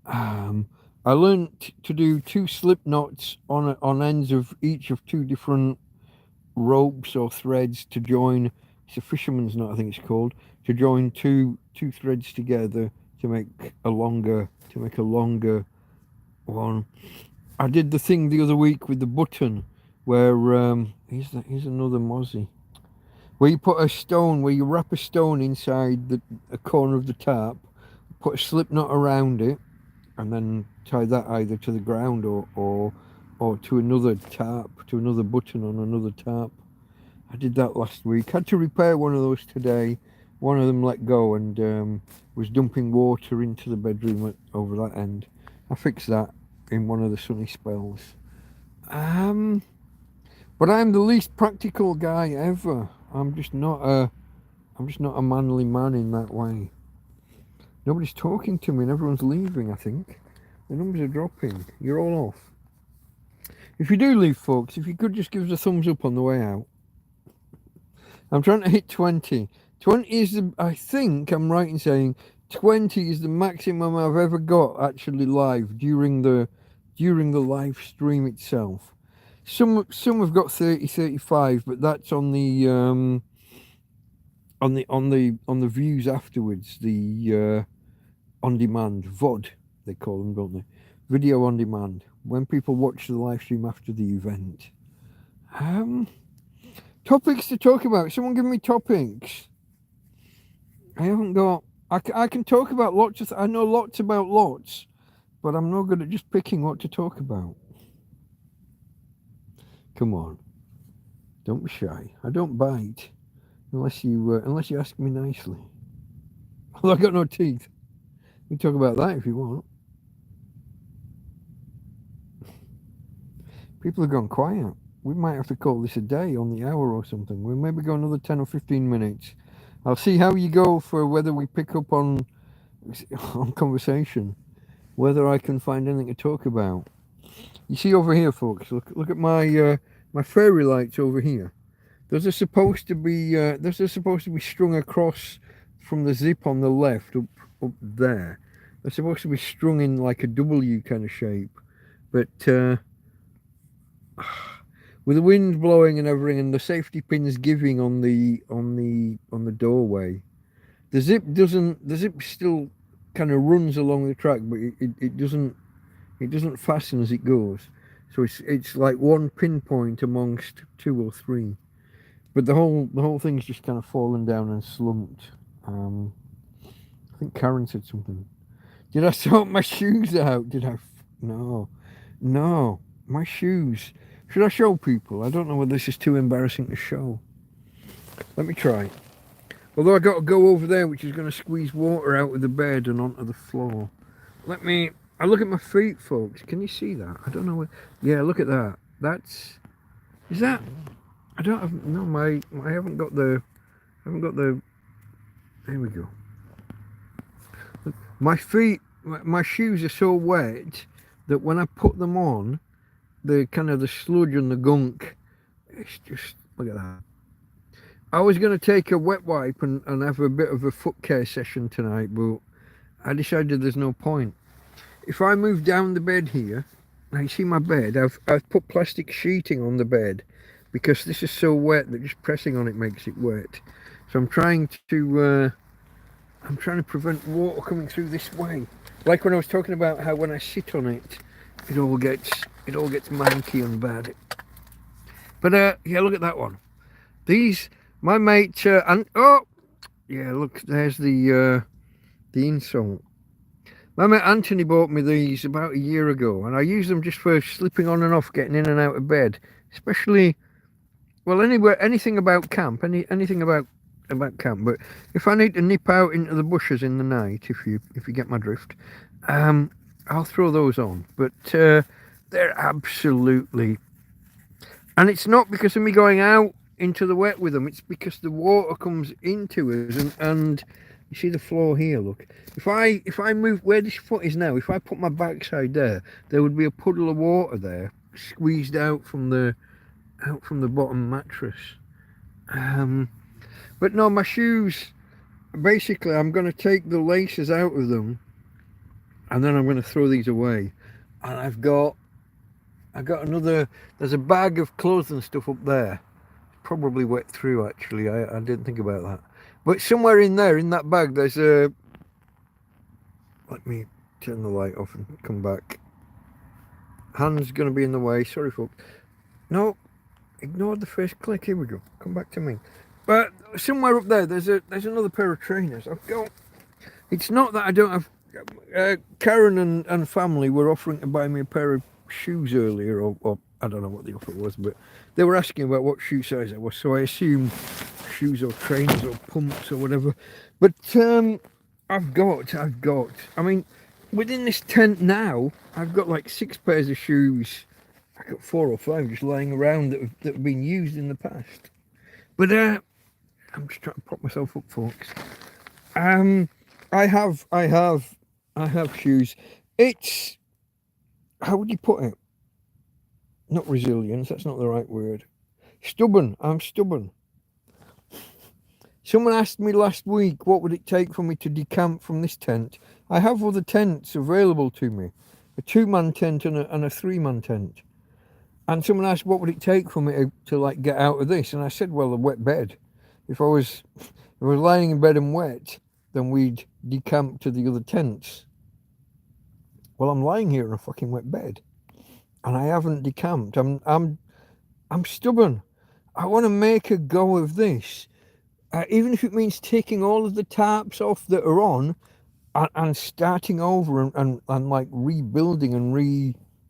I learned to do 2 slip knots on ends of each of 2 different ropes or threads to join. It's a fisherman's knot, I think it's called, to join two threads together to make a longer one. I did the thing the other week with the button where here's another mozzie, where you put a stone, where you wrap a stone inside a corner of the tarp, put a slip knot around it, and then tie that either to the ground or to another tarp, to another button on another tarp. I did that last week. Had to repair one of those today. One of them let go and was dumping water into the bedroom over that end. I fixed that in one of the sunny spells. But I'm the least practical guy ever. I'm just not a manly man in that way. Nobody's talking to me and everyone's leaving, I think. The numbers are dropping. You're all off. If you do leave, folks, if you could just give us a thumbs up on the way out. I'm trying to hit 20. 20 is the, I think I'm right in saying 20 is the maximum I've ever got actually live during the live stream itself. Some have got 30, 35, but that's on the views afterwards, the on demand VOD they call them, don't they? Video on demand, when people watch the live stream after the event. Topics to talk about. Someone give me topics. I haven't got. I can talk about lots of. I know lots about lots, but I'm not good at just picking what to talk about. Come on, don't be shy. I don't bite unless you ask me nicely. Well, I've got no teeth. We can talk about that if you want. People have gone quiet. We might have to call this a day on the hour or something. We'll maybe go another 10 or 15 minutes. I'll see how you go for whether we pick up on conversation, whether I can find anything to talk about. You see over here, folks, look at my my fairy lights over here. Those are supposed to be strung across from the zip on the left up there. They're supposed to be strung in like a W kind of shape, but with the wind blowing and everything, and the safety pins giving on the doorway, the zip still kind of runs along the track, but it doesn't fasten as it goes. So it's like one pinpoint amongst two or three, but the whole thing's just kind of fallen down and slumped. I think Karen said something. Did I sort my shoes out? Did I? No, my shoes. Should I show people? I don't know whether this is too embarrassing to show. Let me try. Although I got to go over there, which is going to squeeze water out of the bed and onto the floor. I look at my feet, folks. Can you see that? I don't know what. Yeah, look at that. Is that? I don't have. No, I haven't got the. There we go. Look, my feet, my shoes are so wet that when I put them on, the kind of the sludge and the gunk, it's just, look at that. I was going to take a wet wipe and have a bit of a foot care session tonight, but I decided there's no point. If I move down the bed here, now you see my bed, I've put plastic sheeting on the bed because this is so wet that just pressing on it makes it wet. So I'm trying to prevent water coming through this way. Like when I was talking about how when I sit on it, it all gets manky and bad. But yeah, look at that one. These, my mate, and oh, yeah, look, there's the insole. My mate Anthony bought me these about a year ago, and I use them just for slipping on and off, getting in and out of bed. Especially, well, anywhere, anything about camp, anything about camp. But if I need to nip out into the bushes in the night, if you get my drift, I'll throw those on. But they're absolutely, and it's not because of me going out into the wet with them. It's because the water comes into us, and you see the floor here. Look, if I move where this foot is now, if I put my backside there would be a puddle of water there, squeezed out from the bottom mattress. But no, my shoes, basically I'm going to take the laces out of them and then I'm going to throw these away. And I've got another, there's a bag of clothes and stuff up there. Probably wet through, actually. I didn't think about that. But somewhere in there, in that bag, there's a, let me turn the light off and come back. Hand's going to be in the way, sorry folks. No, ignore the first click, here we go. Come back to me. But somewhere up there, there's another pair of trainers. I've got. It's not that I don't have. Karen and family were offering to buy me a pair of shoes earlier, or I don't know what the offer was, but they were asking about what shoe size I was. So I assume shoes or trainers or pumps or whatever. But I've got. I mean, within this tent now, I've got like 6 pairs of shoes. I've got 4 or 5 just lying around that have been used in the past. But I'm just trying to prop myself up, folks. I have shoes. It's, how would you put it? not resilience, that's not the right word. Stubborn. I'm stubborn. Someone asked me last week what would it take for me to decamp from this tent. I have other tents available to me, a 2-man tent and a 3-man tent. And someone asked what would it take for me to like get out of this, and I said, well, a wet bed. If I was lying in bed and wet, then we'd decamp to the other tents. Well, I'm lying here in a fucking wet bed, and I haven't decamped. I'm stubborn. I want to make a go of this. Even if it means taking all of the tarps off that are on and starting over and like rebuilding and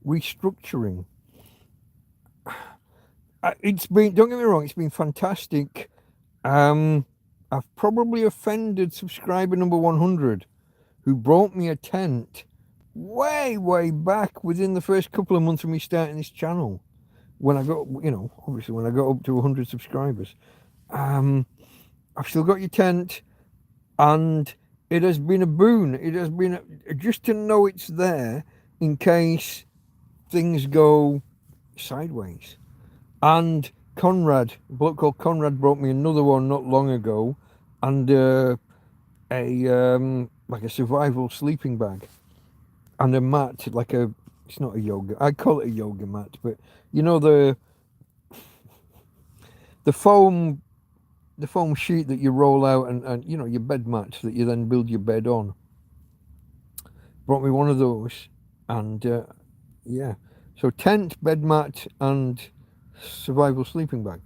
restructuring. It's been, don't get me wrong, it's been fantastic. I've probably offended subscriber number 100 who brought me a tent way back within the first couple of months of me starting this channel. When I got, obviously when I got up to 100 subscribers. I've still got your tent, and it has been a boon. It has been just to know it's there in case things go sideways. And Conrad, a bloke called Conrad, brought me another one not long ago, and like a survival sleeping bag, and a mat, it's not a yoga. I call it a yoga mat, but you know the foam sheet that you roll out and you know, your bed mat that you then build your bed on. Brought me one of those, and yeah, so tent, bed mat, and survival sleeping bag.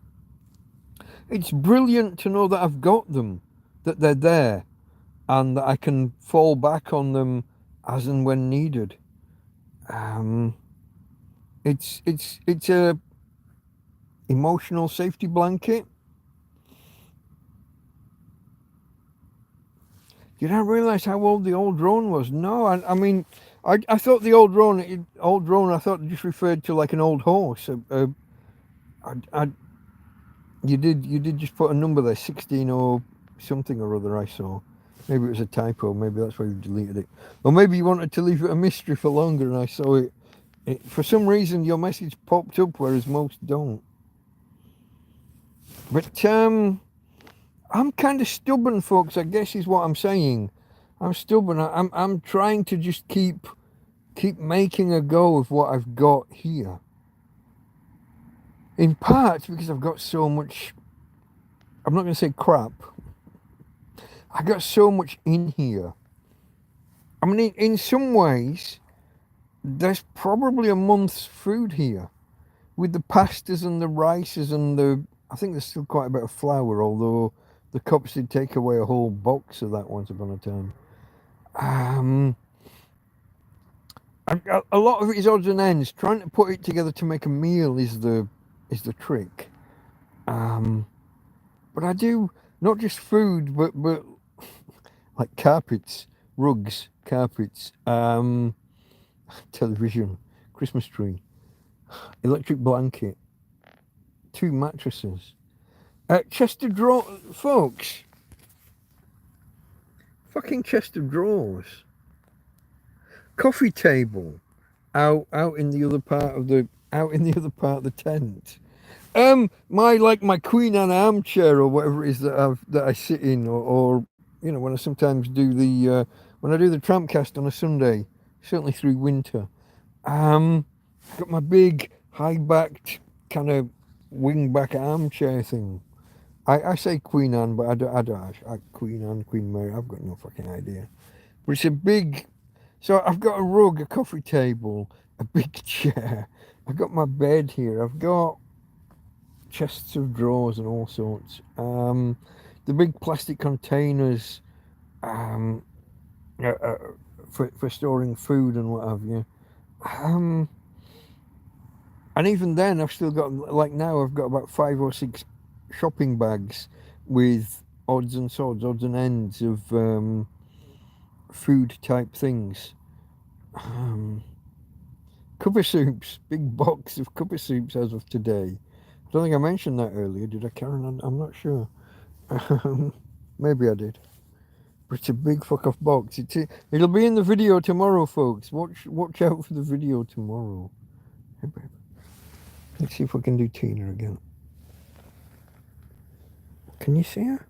It's brilliant to know that I've got them, that they're there, and that I can fall back on them as and when needed. It's a emotional safety blanket. Did I realise how old the old drone was? No, I mean, I thought the old drone, I thought it just referred to like an old horse. You did just put a number there, 16 or something or other. I saw. Maybe it was a typo. Maybe that's why you deleted it. Or maybe you wanted to leave it a mystery for longer, and I saw it. For some reason, your message popped up, whereas most don't. But I'm kind of stubborn, folks, I guess is what I'm saying. I'm stubborn. I'm trying to just keep making a go of what I've got here. In part because I've got so much, I'm not going to say crap. I got so much in here. I mean, in some ways, there's probably a month's food here. With the pastas and the rices and I think there's still quite a bit of flour, although the cops did take away a whole box of that once upon a time. A lot of it is odds and ends. Trying to put it together to make a meal is the trick. But I do not just food, but like carpets, rugs, carpets, television, Christmas tree, electric blanket, 2 mattresses, chest of drawers, folks. Fucking chest of drawers. Coffee table, out in the other part of the tent. My Queen Anne armchair or whatever it is that I sit in, or you know, when I sometimes do when I do the TrampCast on a Sunday, certainly through winter. I've got my big high-backed kind of wing-back armchair thing. I say Queen Anne, but I don't. Queen Anne, Queen Mary, I've got no fucking idea. But it's a big. So I've got a rug, a coffee table, a big chair. I've got my bed here. I've got chests of drawers and all sorts. The big plastic containers for storing food and what have you. And even then, I've still got, like now, I've got about 5 or 6 shopping bags with odds and sods, odds and ends of food type things. Cuppa soups, big box of Cuppa soups as of today. I don't think I mentioned that earlier, did I, Karen? I'm not sure. Maybe I did. But it's a big fuck off box. It'll be in the video tomorrow, folks. Watch out for the video tomorrow. Hey, babe. Let's see if we can do Tina again. Can you see her?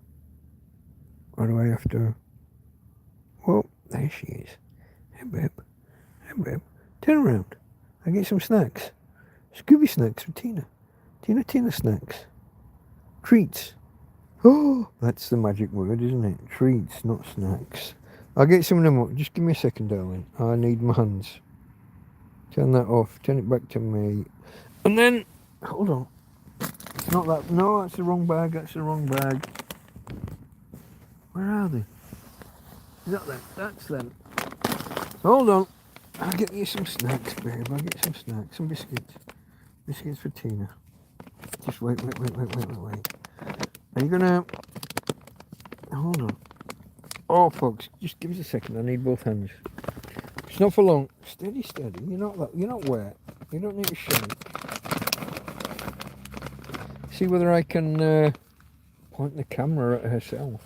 Or do I have to... Whoa, there she is. Hey, babe. Hey, babe. Turn around. I get some snacks. Scooby snacks for Tina. Tina snacks. Treats. Oh, that's the magic word, isn't it? Treats, not snacks. I'll get some of them up. Just give me a second, darling. I need my hands. Turn that off. Turn it back to me. And then... Hold on. It's not that... No, that's the wrong bag. That's the wrong bag. Where are they? Is that them? That's them. Hold on. I'll get you some snacks, babe. I'll get some snacks. Some biscuits. Biscuits for Tina. Just wait. Are you gonna... Hold on. Oh, folks, just give us a second. I need both hands. It's not for long. Steady. You're not wet. You don't need to shake. See whether I can point the camera at herself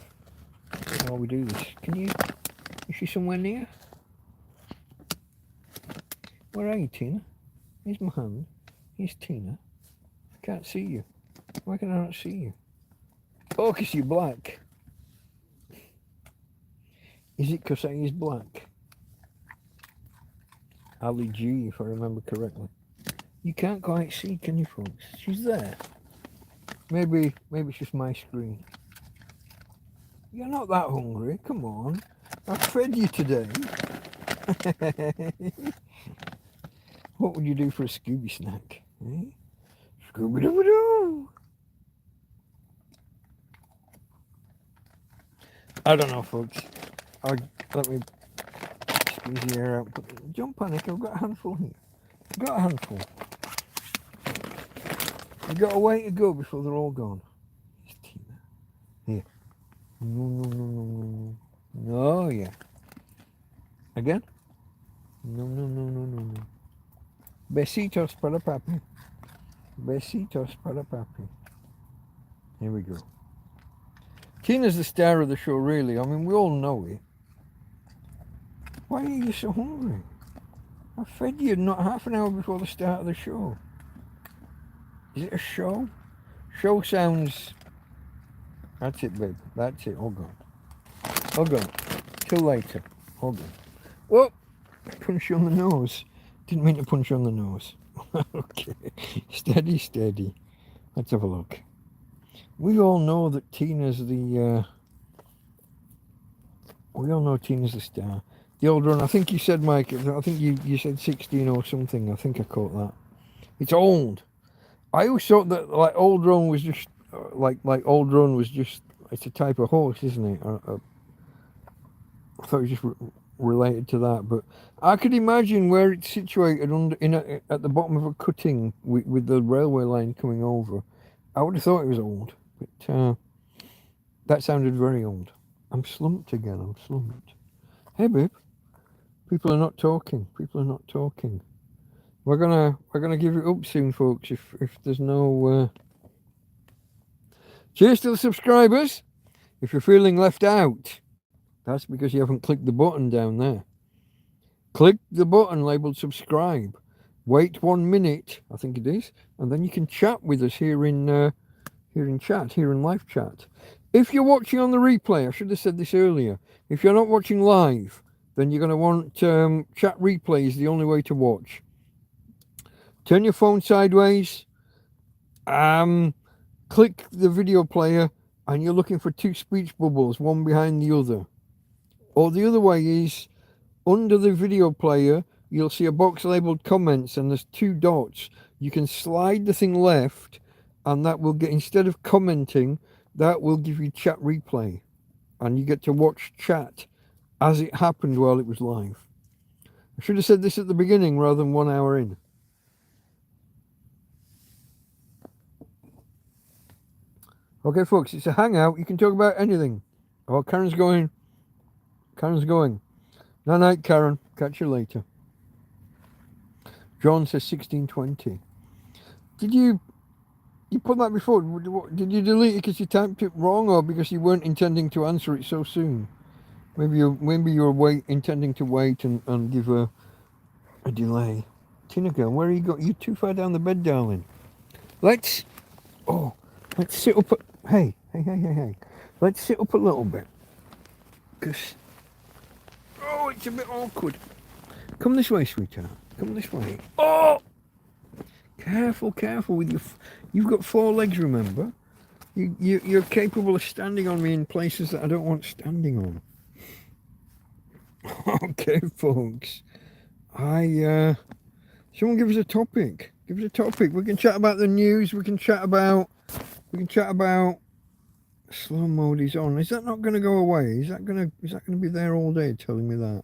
while we do this. Is she somewhere near? Where are you, Tina? Here's my hand. Here's Tina. I can't see you. Why can I not see you? Oh, because you're black. Is it because I use black? Ali G, if I remember correctly. You can't quite see, can you, folks? She's there. Maybe it's just my screen. You're not that hungry. Come on. I fed you today. What would you do for a Scooby snack? Eh? Scooby-Doo-Doo! I don't know, folks. Let me squeeze the air out. But don't panic, I've got a handful here. I've got a handful. You've got a way to go before they're all gone. Here's Tina. Here. No. No, yeah. Again? No. Besitos para papi. Besitos para papi. Here we go. Tina's the star of the show, really. I mean, we all know it. Why are you so hungry? I fed you not half an hour before the start of the show. Is it a show? Show sounds... That's it, babe. That's it. Hold on. Till later. Hold on. Whoa! Punch you on the nose. Didn't mean to punch you on the nose. Okay. Steady. Let's have a look. We all know that Tina's the... We all know Tina's the star. The old run, I think you said, Mike, I think you said 16 or something. I think I caught that. It's old. I always thought that like old run was just like old run was just, it's a type of horse, isn't it? I thought it was just related to that, but I could imagine where it's situated at the bottom of a cutting with the railway line coming over. I would have thought it was old, but that sounded very old. I'm slumped again. I'm slumped. Hey, babe. People are not talking. We're gonna give it up soon, folks. If there's no cheers to the subscribers. If you're feeling left out, that's because you haven't clicked the button down there. Click the button labeled subscribe. Wait 1 minute, I think it is, and then you can chat with us here in live chat. If you're watching on the replay, I should have said this earlier. If you're not watching live, then you're going to want chat replay is the only way to watch. Turn your phone sideways. Click the video player, and you're looking for two speech bubbles, one behind the other. Or the other way is, under the video player, you'll see a box labeled comments, and there's two dots. You can slide the thing left, and that will get, instead of commenting, that will give you chat replay. And you get to watch chat as it happened while it was live. I should have said this at the beginning rather than 1 hour in. Okay, folks, it's a hangout. You can talk about anything. Oh, Karen's going. Night, Karen. Catch you later. John says 1620. Did you put that before? Did you delete it because you typed it wrong, or because you weren't intending to answer it so soon? Maybe you're intending to wait and give a delay. Tina girl, where are you going? You're too far down the bed, darling. let's sit up. Hey. Let's sit up a little bit, because it's a bit awkward. Come this way, sweetheart. Come this way. Oh, careful with your. You've got 4 legs, remember? You're capable of standing on me in places that I don't want standing on. Okay, folks. Someone give us a topic. Give us a topic. We can chat about the news. We can chat about slow mode is on. Is that not going to go away? Is that going to be there all day telling me that?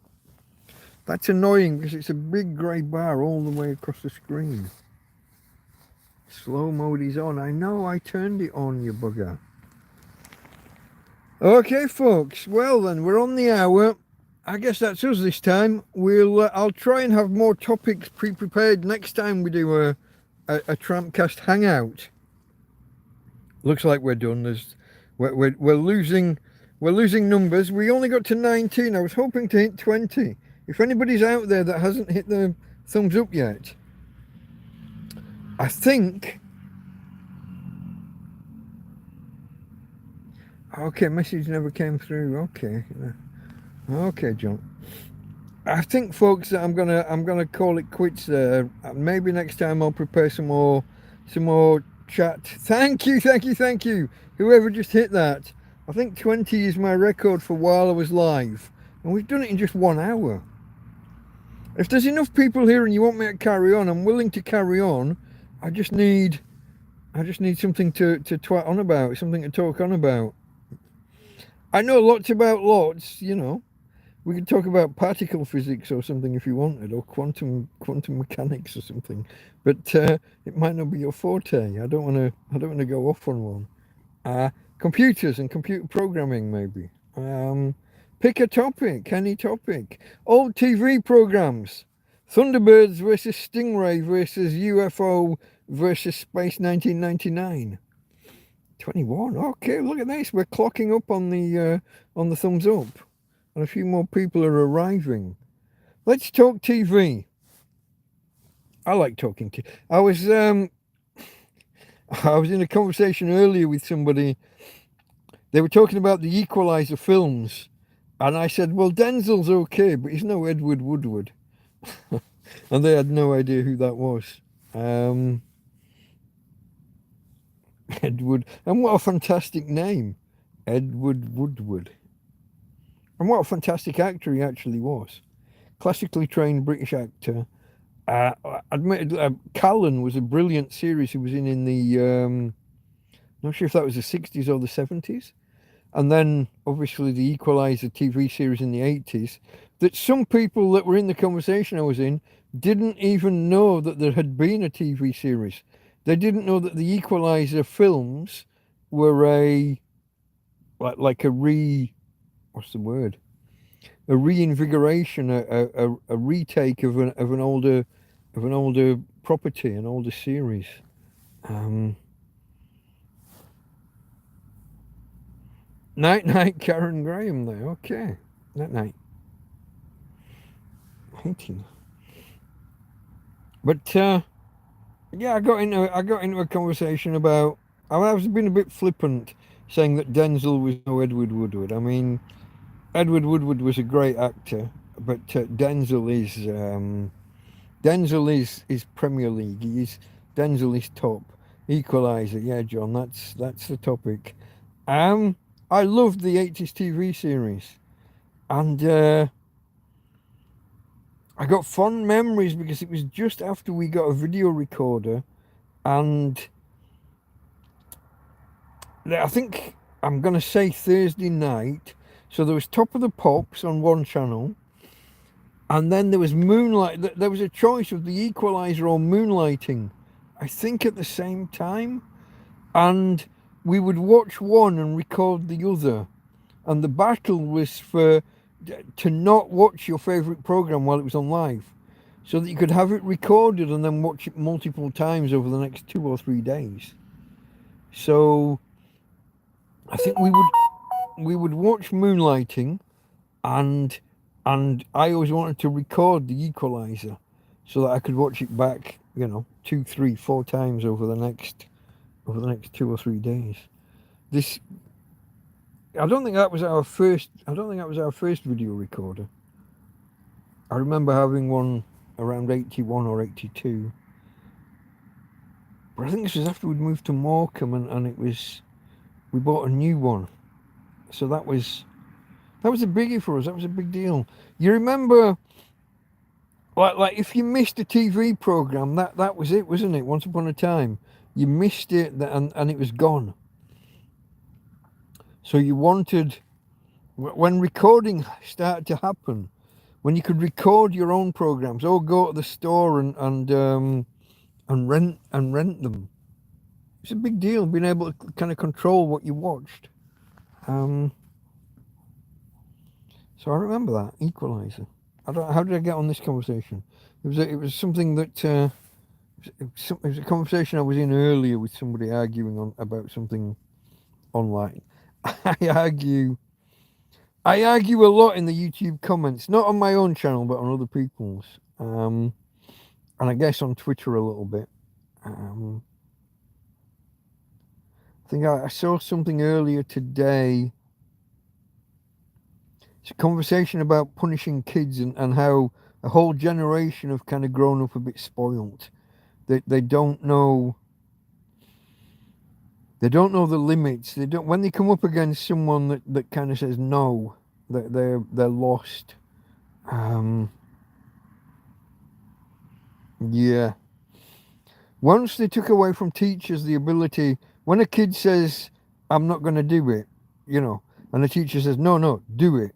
That's annoying because it's a big grey bar all the way across the screen. Slow mode is on. I know, I turned it on, you bugger. Okay, folks. Well then, we're on the hour. I guess that's us this time. I'll try and have more topics pre-prepared next time we do a TrampCast Hangout. Looks like we're done. We're losing numbers. We only got to 19. I was hoping to hit 20. If anybody's out there that hasn't hit the thumbs up yet, I think. Okay, message never came through. Okay, John. I think, folks, that I'm gonna call it quits there. Maybe next time I'll prepare some more chat. Thank you. Whoever just hit that. I think 20 is my record for while I was live, and we've done it in just 1 hour. If there's enough people here and you want me to carry on, I'm willing to carry on. I just need something to twat on about, something to talk on about. I know lots about lots, you know. We could talk about particle physics or something if you wanted, or quantum mechanics or something. But it might not be your forte. I don't want to go off on one. Computers and computer programming, maybe. Pick a topic, any topic. Old TV programs. Thunderbirds versus Stingray versus UFO versus Space 1999. 21. Okay, look at this. We're clocking up on the thumbs up, and a few more people are arriving. Let's talk TV. I like talking to. I was in a conversation earlier with somebody. They were talking about the Equalizer films, and I said, "Well, Denzel's okay, but he's no Edward Woodward." And they had no idea who that was. Edward, and what a fantastic name, Edward Woodward. And what a fantastic actor he actually was. Classically trained British actor. Admitted, Callan was a brilliant series he was in the, not sure if that was the 60s or the 70s. And then, obviously, the Equalizer TV series in the 80s, that some people that were in the conversation I was in didn't even know that there had been a TV series. They didn't know that the Equalizer films were a reinvigoration, a retake of an older property, an older series. Night, Karen Graham there. Okay, night. 18. But yeah, I got into a conversation about. I was being a bit flippant, saying that Denzel was no Edward Woodward. I mean, Edward Woodward was a great actor, but Denzel is Premier League. Denzel is top. Equalizer, yeah, John. That's the topic. I loved the 80s TV series, and I got fond memories because it was just after we got a video recorder, and I think I'm going to say Thursday night. So there was Top of the Pops on one channel, and then there was Moonlight. There was a choice of the Equalizer or Moonlighting, I think at the same time, and we would watch one and record the other, and the battle was to not watch your favourite programme while it was on live, so that you could have it recorded and then watch it multiple times over the next 2 or 3 days. So I think we would watch Moonlighting, and I always wanted to record the Equalizer so that I could watch it back 2, 3, 4 times over the next 2 or 3 days. This, I don't think that was our first. I don't think that was our first video recorder. I remember having one around 81 or 82. But I think this was after we'd moved to Morecambe, and we bought a new one. So that was a biggie for us. That was a big deal. You remember, like if you missed a TV program, that was it, wasn't it? Once upon a time, you missed it, and it was gone. So you wanted, when recording started to happen, when you could record your own programs or go to the store and rent them. It's a big deal being able to kind of control what you watched. So I remember that Equalizer. How did I get on this conversation? It was something that it was a conversation I was in earlier with somebody arguing about something online. I argue a lot in the YouTube comments, not on my own channel, but on other people's. And I guess on Twitter a little bit. I think I saw something earlier today. It's a conversation about punishing kids and how a whole generation have kind of grown up a bit spoiled. They don't know. They don't know the limits. They don't. When they come up against someone that kind of says no, that they're lost. Yeah. Once they took away from teachers the ability, when a kid says, "I'm not going to do it," and the teacher says, "No, do it,"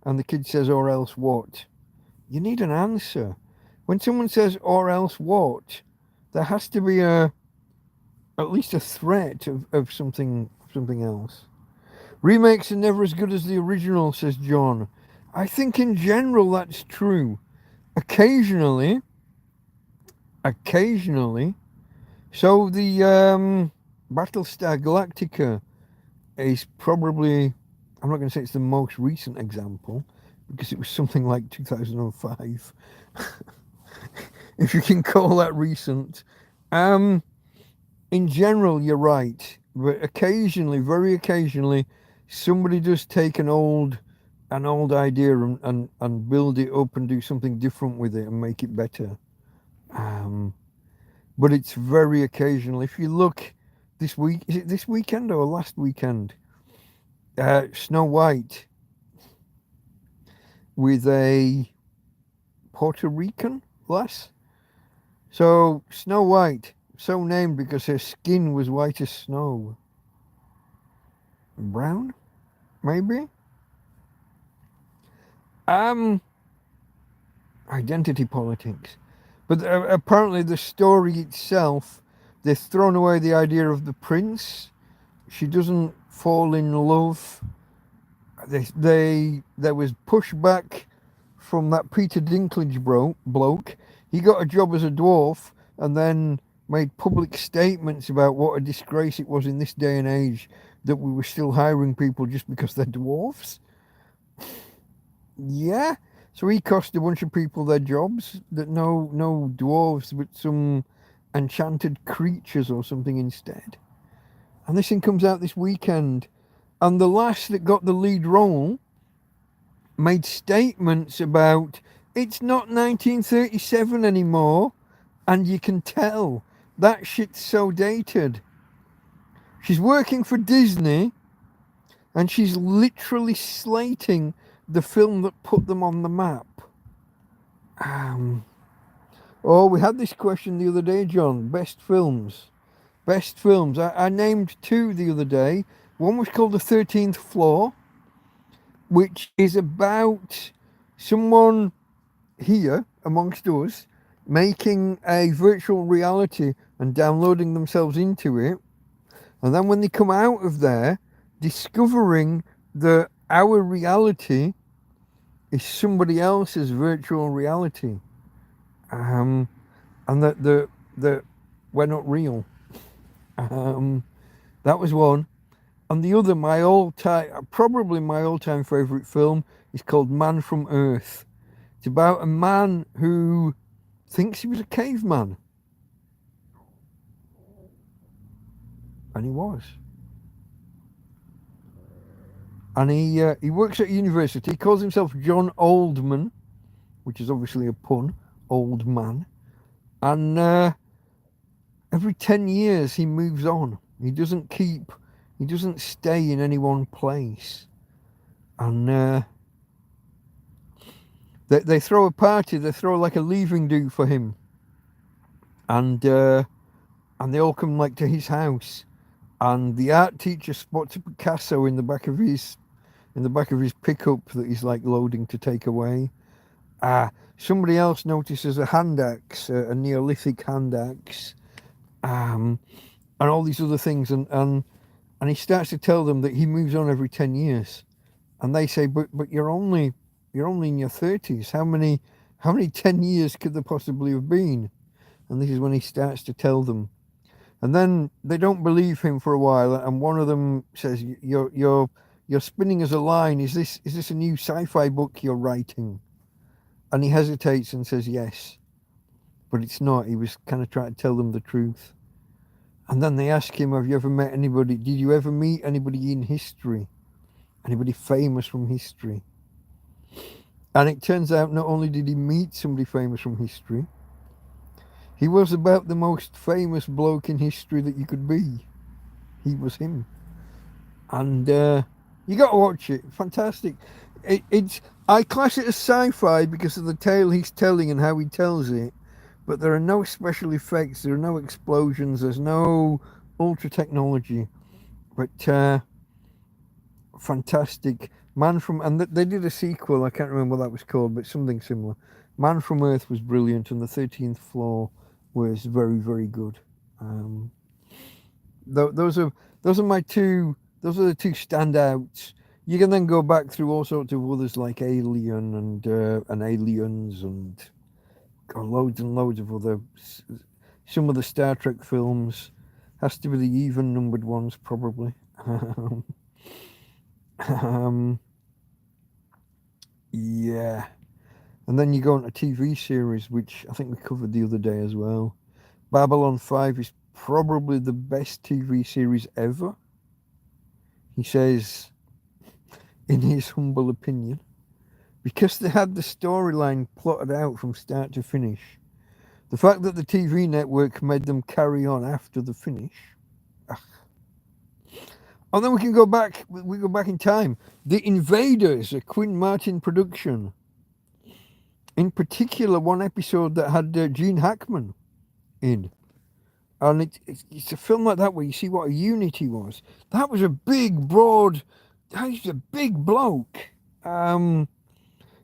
and the kid says, "Or else what?" You need an answer. When someone says, "Or else what," there has to be at least a threat of something else. Remakes are never as good as the original, says John. I think in general that's true. Occasionally. So the Battlestar Galactica is probably, I'm not going to say it's the most recent example, because it was something like 2005. If you can call that recent. In general, you're right. But occasionally, very occasionally, somebody does take an old idea and build it up and do something different with it and make it better. But it's very occasional. If you look this week, is it this weekend or last weekend? Snow White with a Puerto Rican lass. So Snow White, so named because her skin was white as snow. Brown, maybe. Identity politics. But apparently the story itself, they've thrown away the idea of the prince. She doesn't fall in love. There was pushback from that Peter Dinklage bloke. He got a job as a dwarf and then made public statements about what a disgrace it was in this day and age that we were still hiring people just because they're dwarfs. Yeah. So he cost a bunch of people their jobs, that no dwarves, but some enchanted creatures or something instead. And this thing comes out this weekend. And the lass that got the lead role made statements about it's not 1937 anymore. And you can tell that shit's so dated. She's working for Disney and she's literally slating the film that put them on the map. We had this question the other day, John. Best films. I named 2 the other day. One was called The 13th Floor, which is about someone here amongst us making a virtual reality and downloading themselves into it. And then when they come out of there, discovering that our reality is somebody else's virtual reality, and that we're not real. That was one. And the other, probably my all-time favourite film, is called Man from Earth. It's about a man who thinks he was a caveman. And he was. And he works at university. He calls himself John Oldman, which is obviously a pun, old man. And every 10 years he moves on. He doesn't stay in any one place. And they throw a party, they throw like a leaving do for him. And they all come like to his house. And the art teacher spots a Picasso in the back of his pickup that he's like loading to take away. Somebody else notices a hand axe, a Neolithic hand axe, and all these other things, and he starts to tell them that he moves on every 10 years, and they say, but you're only in your 30s. How many 10 years could there possibly have been? And this is when he starts to tell them, and then they don't believe him for a while, and one of them says, you're spinning us a line. Is this a new sci-fi book you're writing? And he hesitates and says yes, but it's not. He was kind of trying to tell them the truth. And then they ask him, have you ever met anybody? Did you ever meet anybody in history? Anybody famous from history? And it turns out not only did he meet somebody famous from history, he was about the most famous bloke in history that you could be. He was him. And you got to watch it. Fantastic. I class it as sci-fi because of the tale he's telling and how he tells it, but there are no special effects, there are no explosions, there's no ultra technology, but fantastic. And they did a sequel, I can't remember what that was called, but something similar. Man from Earth was brilliant, and the 13th Floor was very, very good. Those are the two standouts. You can then go back through all sorts of others like Alien and Aliens and loads and loads of other. Some of the Star Trek films has to be the even numbered ones probably. Yeah, and then you go on a TV series which I think we covered the other day as well. Babylon 5 is probably the best TV series ever. He says, in his humble opinion, because they had the storyline plotted out from start to finish. The fact that the TV network made them carry on after the finish. And then we go back in time. The Invaders, a Quinn Martin production. In particular, one episode that had Gene Hackman in. And it's a film like that where you see what a unit he was. That was a big, broad, that was a big bloke. In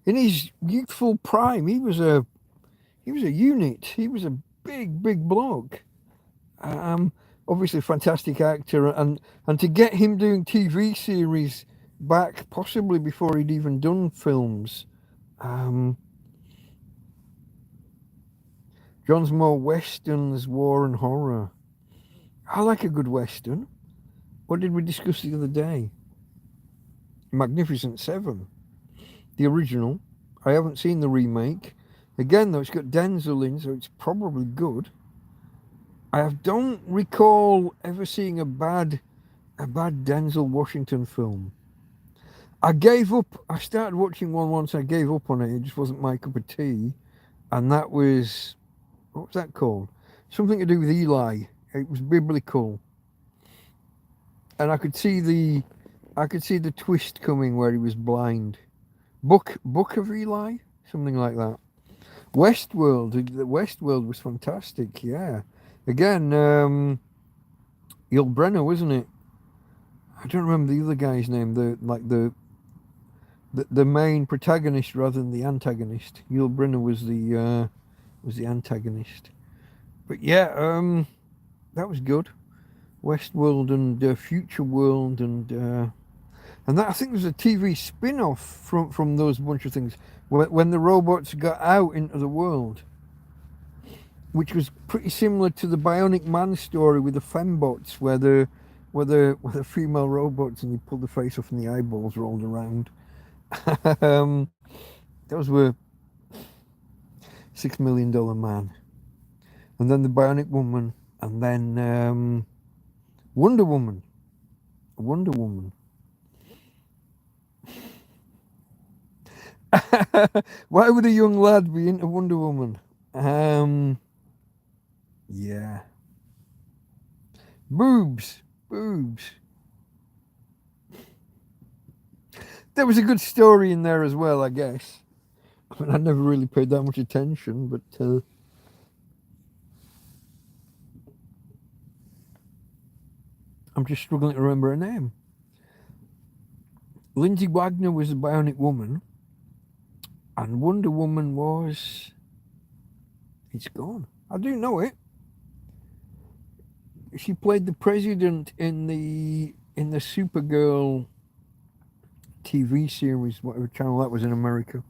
his youthful prime, he was a unit. He was a big, big bloke. Obviously a fantastic actor, and to get him doing TV series back, possibly before he'd even done films. John's more westerns, war and horror. I like a good western. What did we discuss the other day? Magnificent Seven, the original. I haven't seen the remake. Again, though, it's got Denzel in, so it's probably good. I don't recall ever seeing a bad Denzel Washington film. I gave up. I started watching one once. I gave up on it. It just wasn't my cup of tea. And that was, what was that called? Something to do with Eli. It was biblical. And I could see the twist coming where he was blind. Book of Eli, something like that. Westworld. The Westworld was fantastic. Yeah. Again, Yul Brynner, wasn't it? I don't remember the other guy's name. The main protagonist rather than the antagonist. Yul Brynner was the antagonist. But yeah, that was good. Westworld and Future World and that I think was a TV spin-off from those bunch of things when the robots got out into the world, which was pretty similar to the Bionic Man story with the fembots, where the female robots and you pull the face off and the eyeballs rolled around. Those were $6 Million Man, and then the Bionic Woman, and then Wonder Woman. Wonder Woman. Why would a young lad be into Wonder Woman? Yeah. Boobs. Boobs. There was a good story in there as well, I guess. I mean, I never really paid that much attention, but I'm just struggling to remember her name. Lindsay Wagner was the Bionic Woman, and Wonder Woman was... It's gone. I do know it. She played the president in the Supergirl TV series, whatever channel that was in America.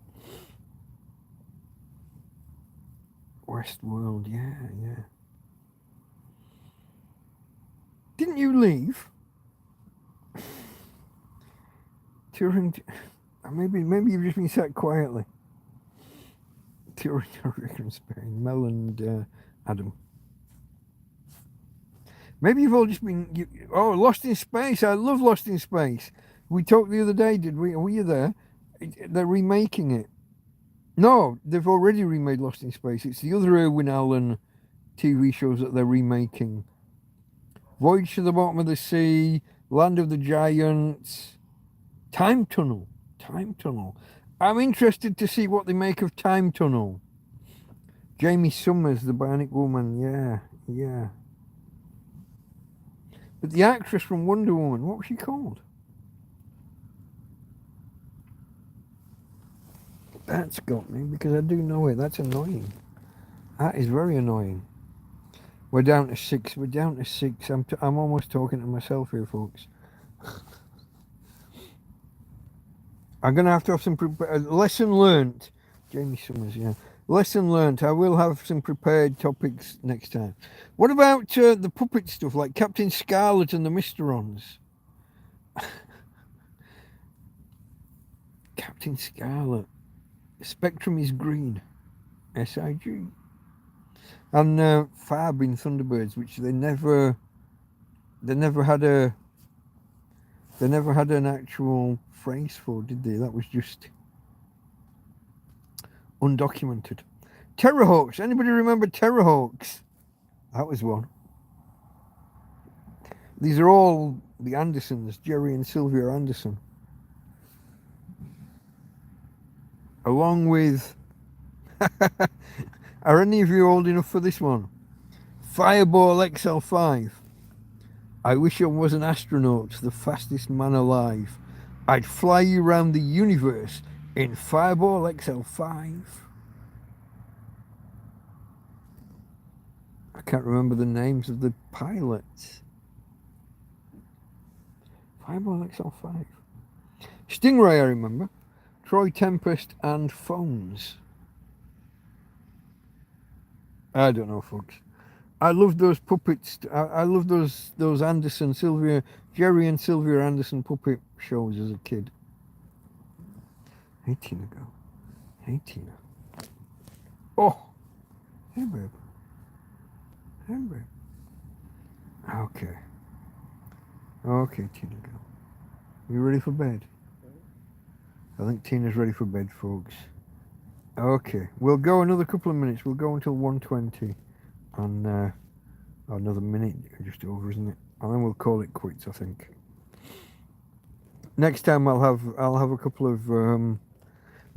Westworld, yeah. Didn't you leave? Touring, maybe you've just been sat quietly. Touring in Spain, Mel and Adam. Maybe you've all just been... Lost in Space. I love Lost in Space. We talked the other day, did we? Were you there? They're remaking it. No, they've already remade Lost in Space. It's the other Irwin Allen TV shows that they're remaking. Voyage to the Bottom of the Sea, Land of the Giants, Time Tunnel. I'm interested to see what they make of Time Tunnel. Jamie Summers, the Bionic Woman, yeah. But the actress from Wonder Woman, what was she called? That's got me, because I do know it. That's annoying. That is very annoying. We're down to 6. I'm almost talking to myself here, folks. I'm going to have some lesson learnt. Jamie Summers, yeah. Lesson learnt. I will have some prepared topics next time. What about the puppet stuff, like Captain Scarlet and the Mysterons? Captain Scarlet. Spectrum is green. SIG. And Fab in Thunderbirds, which they never had an actual phrase for, did they? That was just undocumented. Terrorhawks. Anybody remember Terrorhawks? That was one. These are all the Andersons, Jerry and Sylvia Anderson. Along with... Are any of you old enough for this one? Fireball XL5. I wish I was an astronaut, the fastest man alive. I'd fly you round the universe in Fireball XL5. I can't remember the names of the pilots. Fireball XL5. Stingray, I remember. Troy Tempest and Phones. I don't know, folks. I love those puppets. I love those Anderson, Jerry and Sylvia Anderson puppet shows as a kid. Hey, Tina, go. Hey, Tina. Oh. Hey, babe. Hey, babe. Okay. Okay, Tina, go. You ready for bed? I think Tina's ready for bed, folks. Okay. We'll go another couple of minutes. We'll go until 1:20. And another minute, just over, isn't it? And then we'll call it quits, I think. Next time I'll have a couple of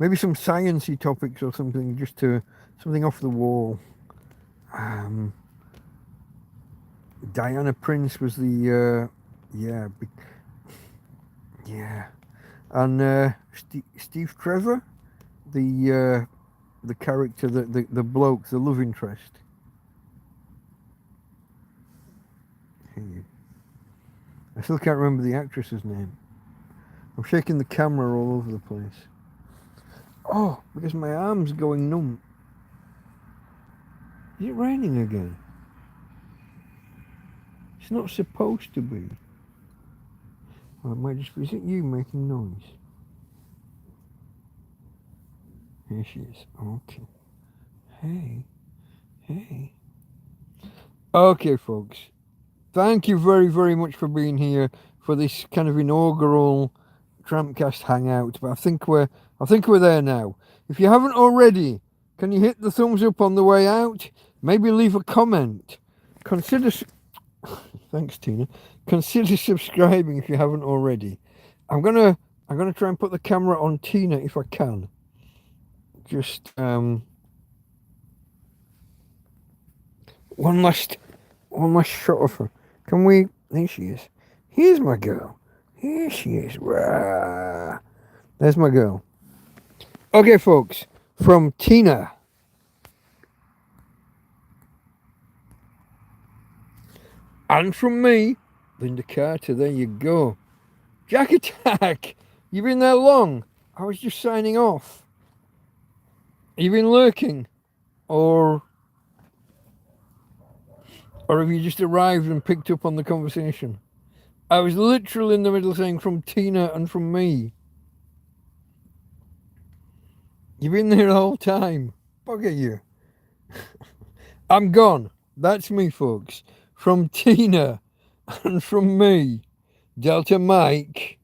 maybe some sciencey topics or something, just to something off the wall. Diana Prince was the yeah, and Steve Trevor, the character, the bloke, the love interest. I still can't remember the actress's name. I'm shaking the camera all over the place. Oh, because my arm's going numb. Is it raining again? It's not supposed to be. Or it might just be... Is it you making noise? Here she is. Okay. Hey. Okay, folks. Thank you very, very much for being here for this kind of inaugural TrampCast Hangout. But I think we're there now. If you haven't already, can you hit the thumbs up on the way out? Maybe leave a comment. Consider, thanks Tina. Consider subscribing if you haven't already. I'm gonna try and put the camera on Tina if I can. Just one last shot of her. Can we? There she is. Here's my girl. Here she is. Rah. There's my girl. Okay, folks. From Tina. And from me, Linda Carter. There you go. Jack Attack. You've been there long. I was just signing off. Have you been lurking? Or have you just arrived and picked up on the conversation? I was literally in the middle saying from Tina and from me. You've been there the whole time. Bugger you. I'm gone. That's me, folks. From Tina and from me, Delta Mike.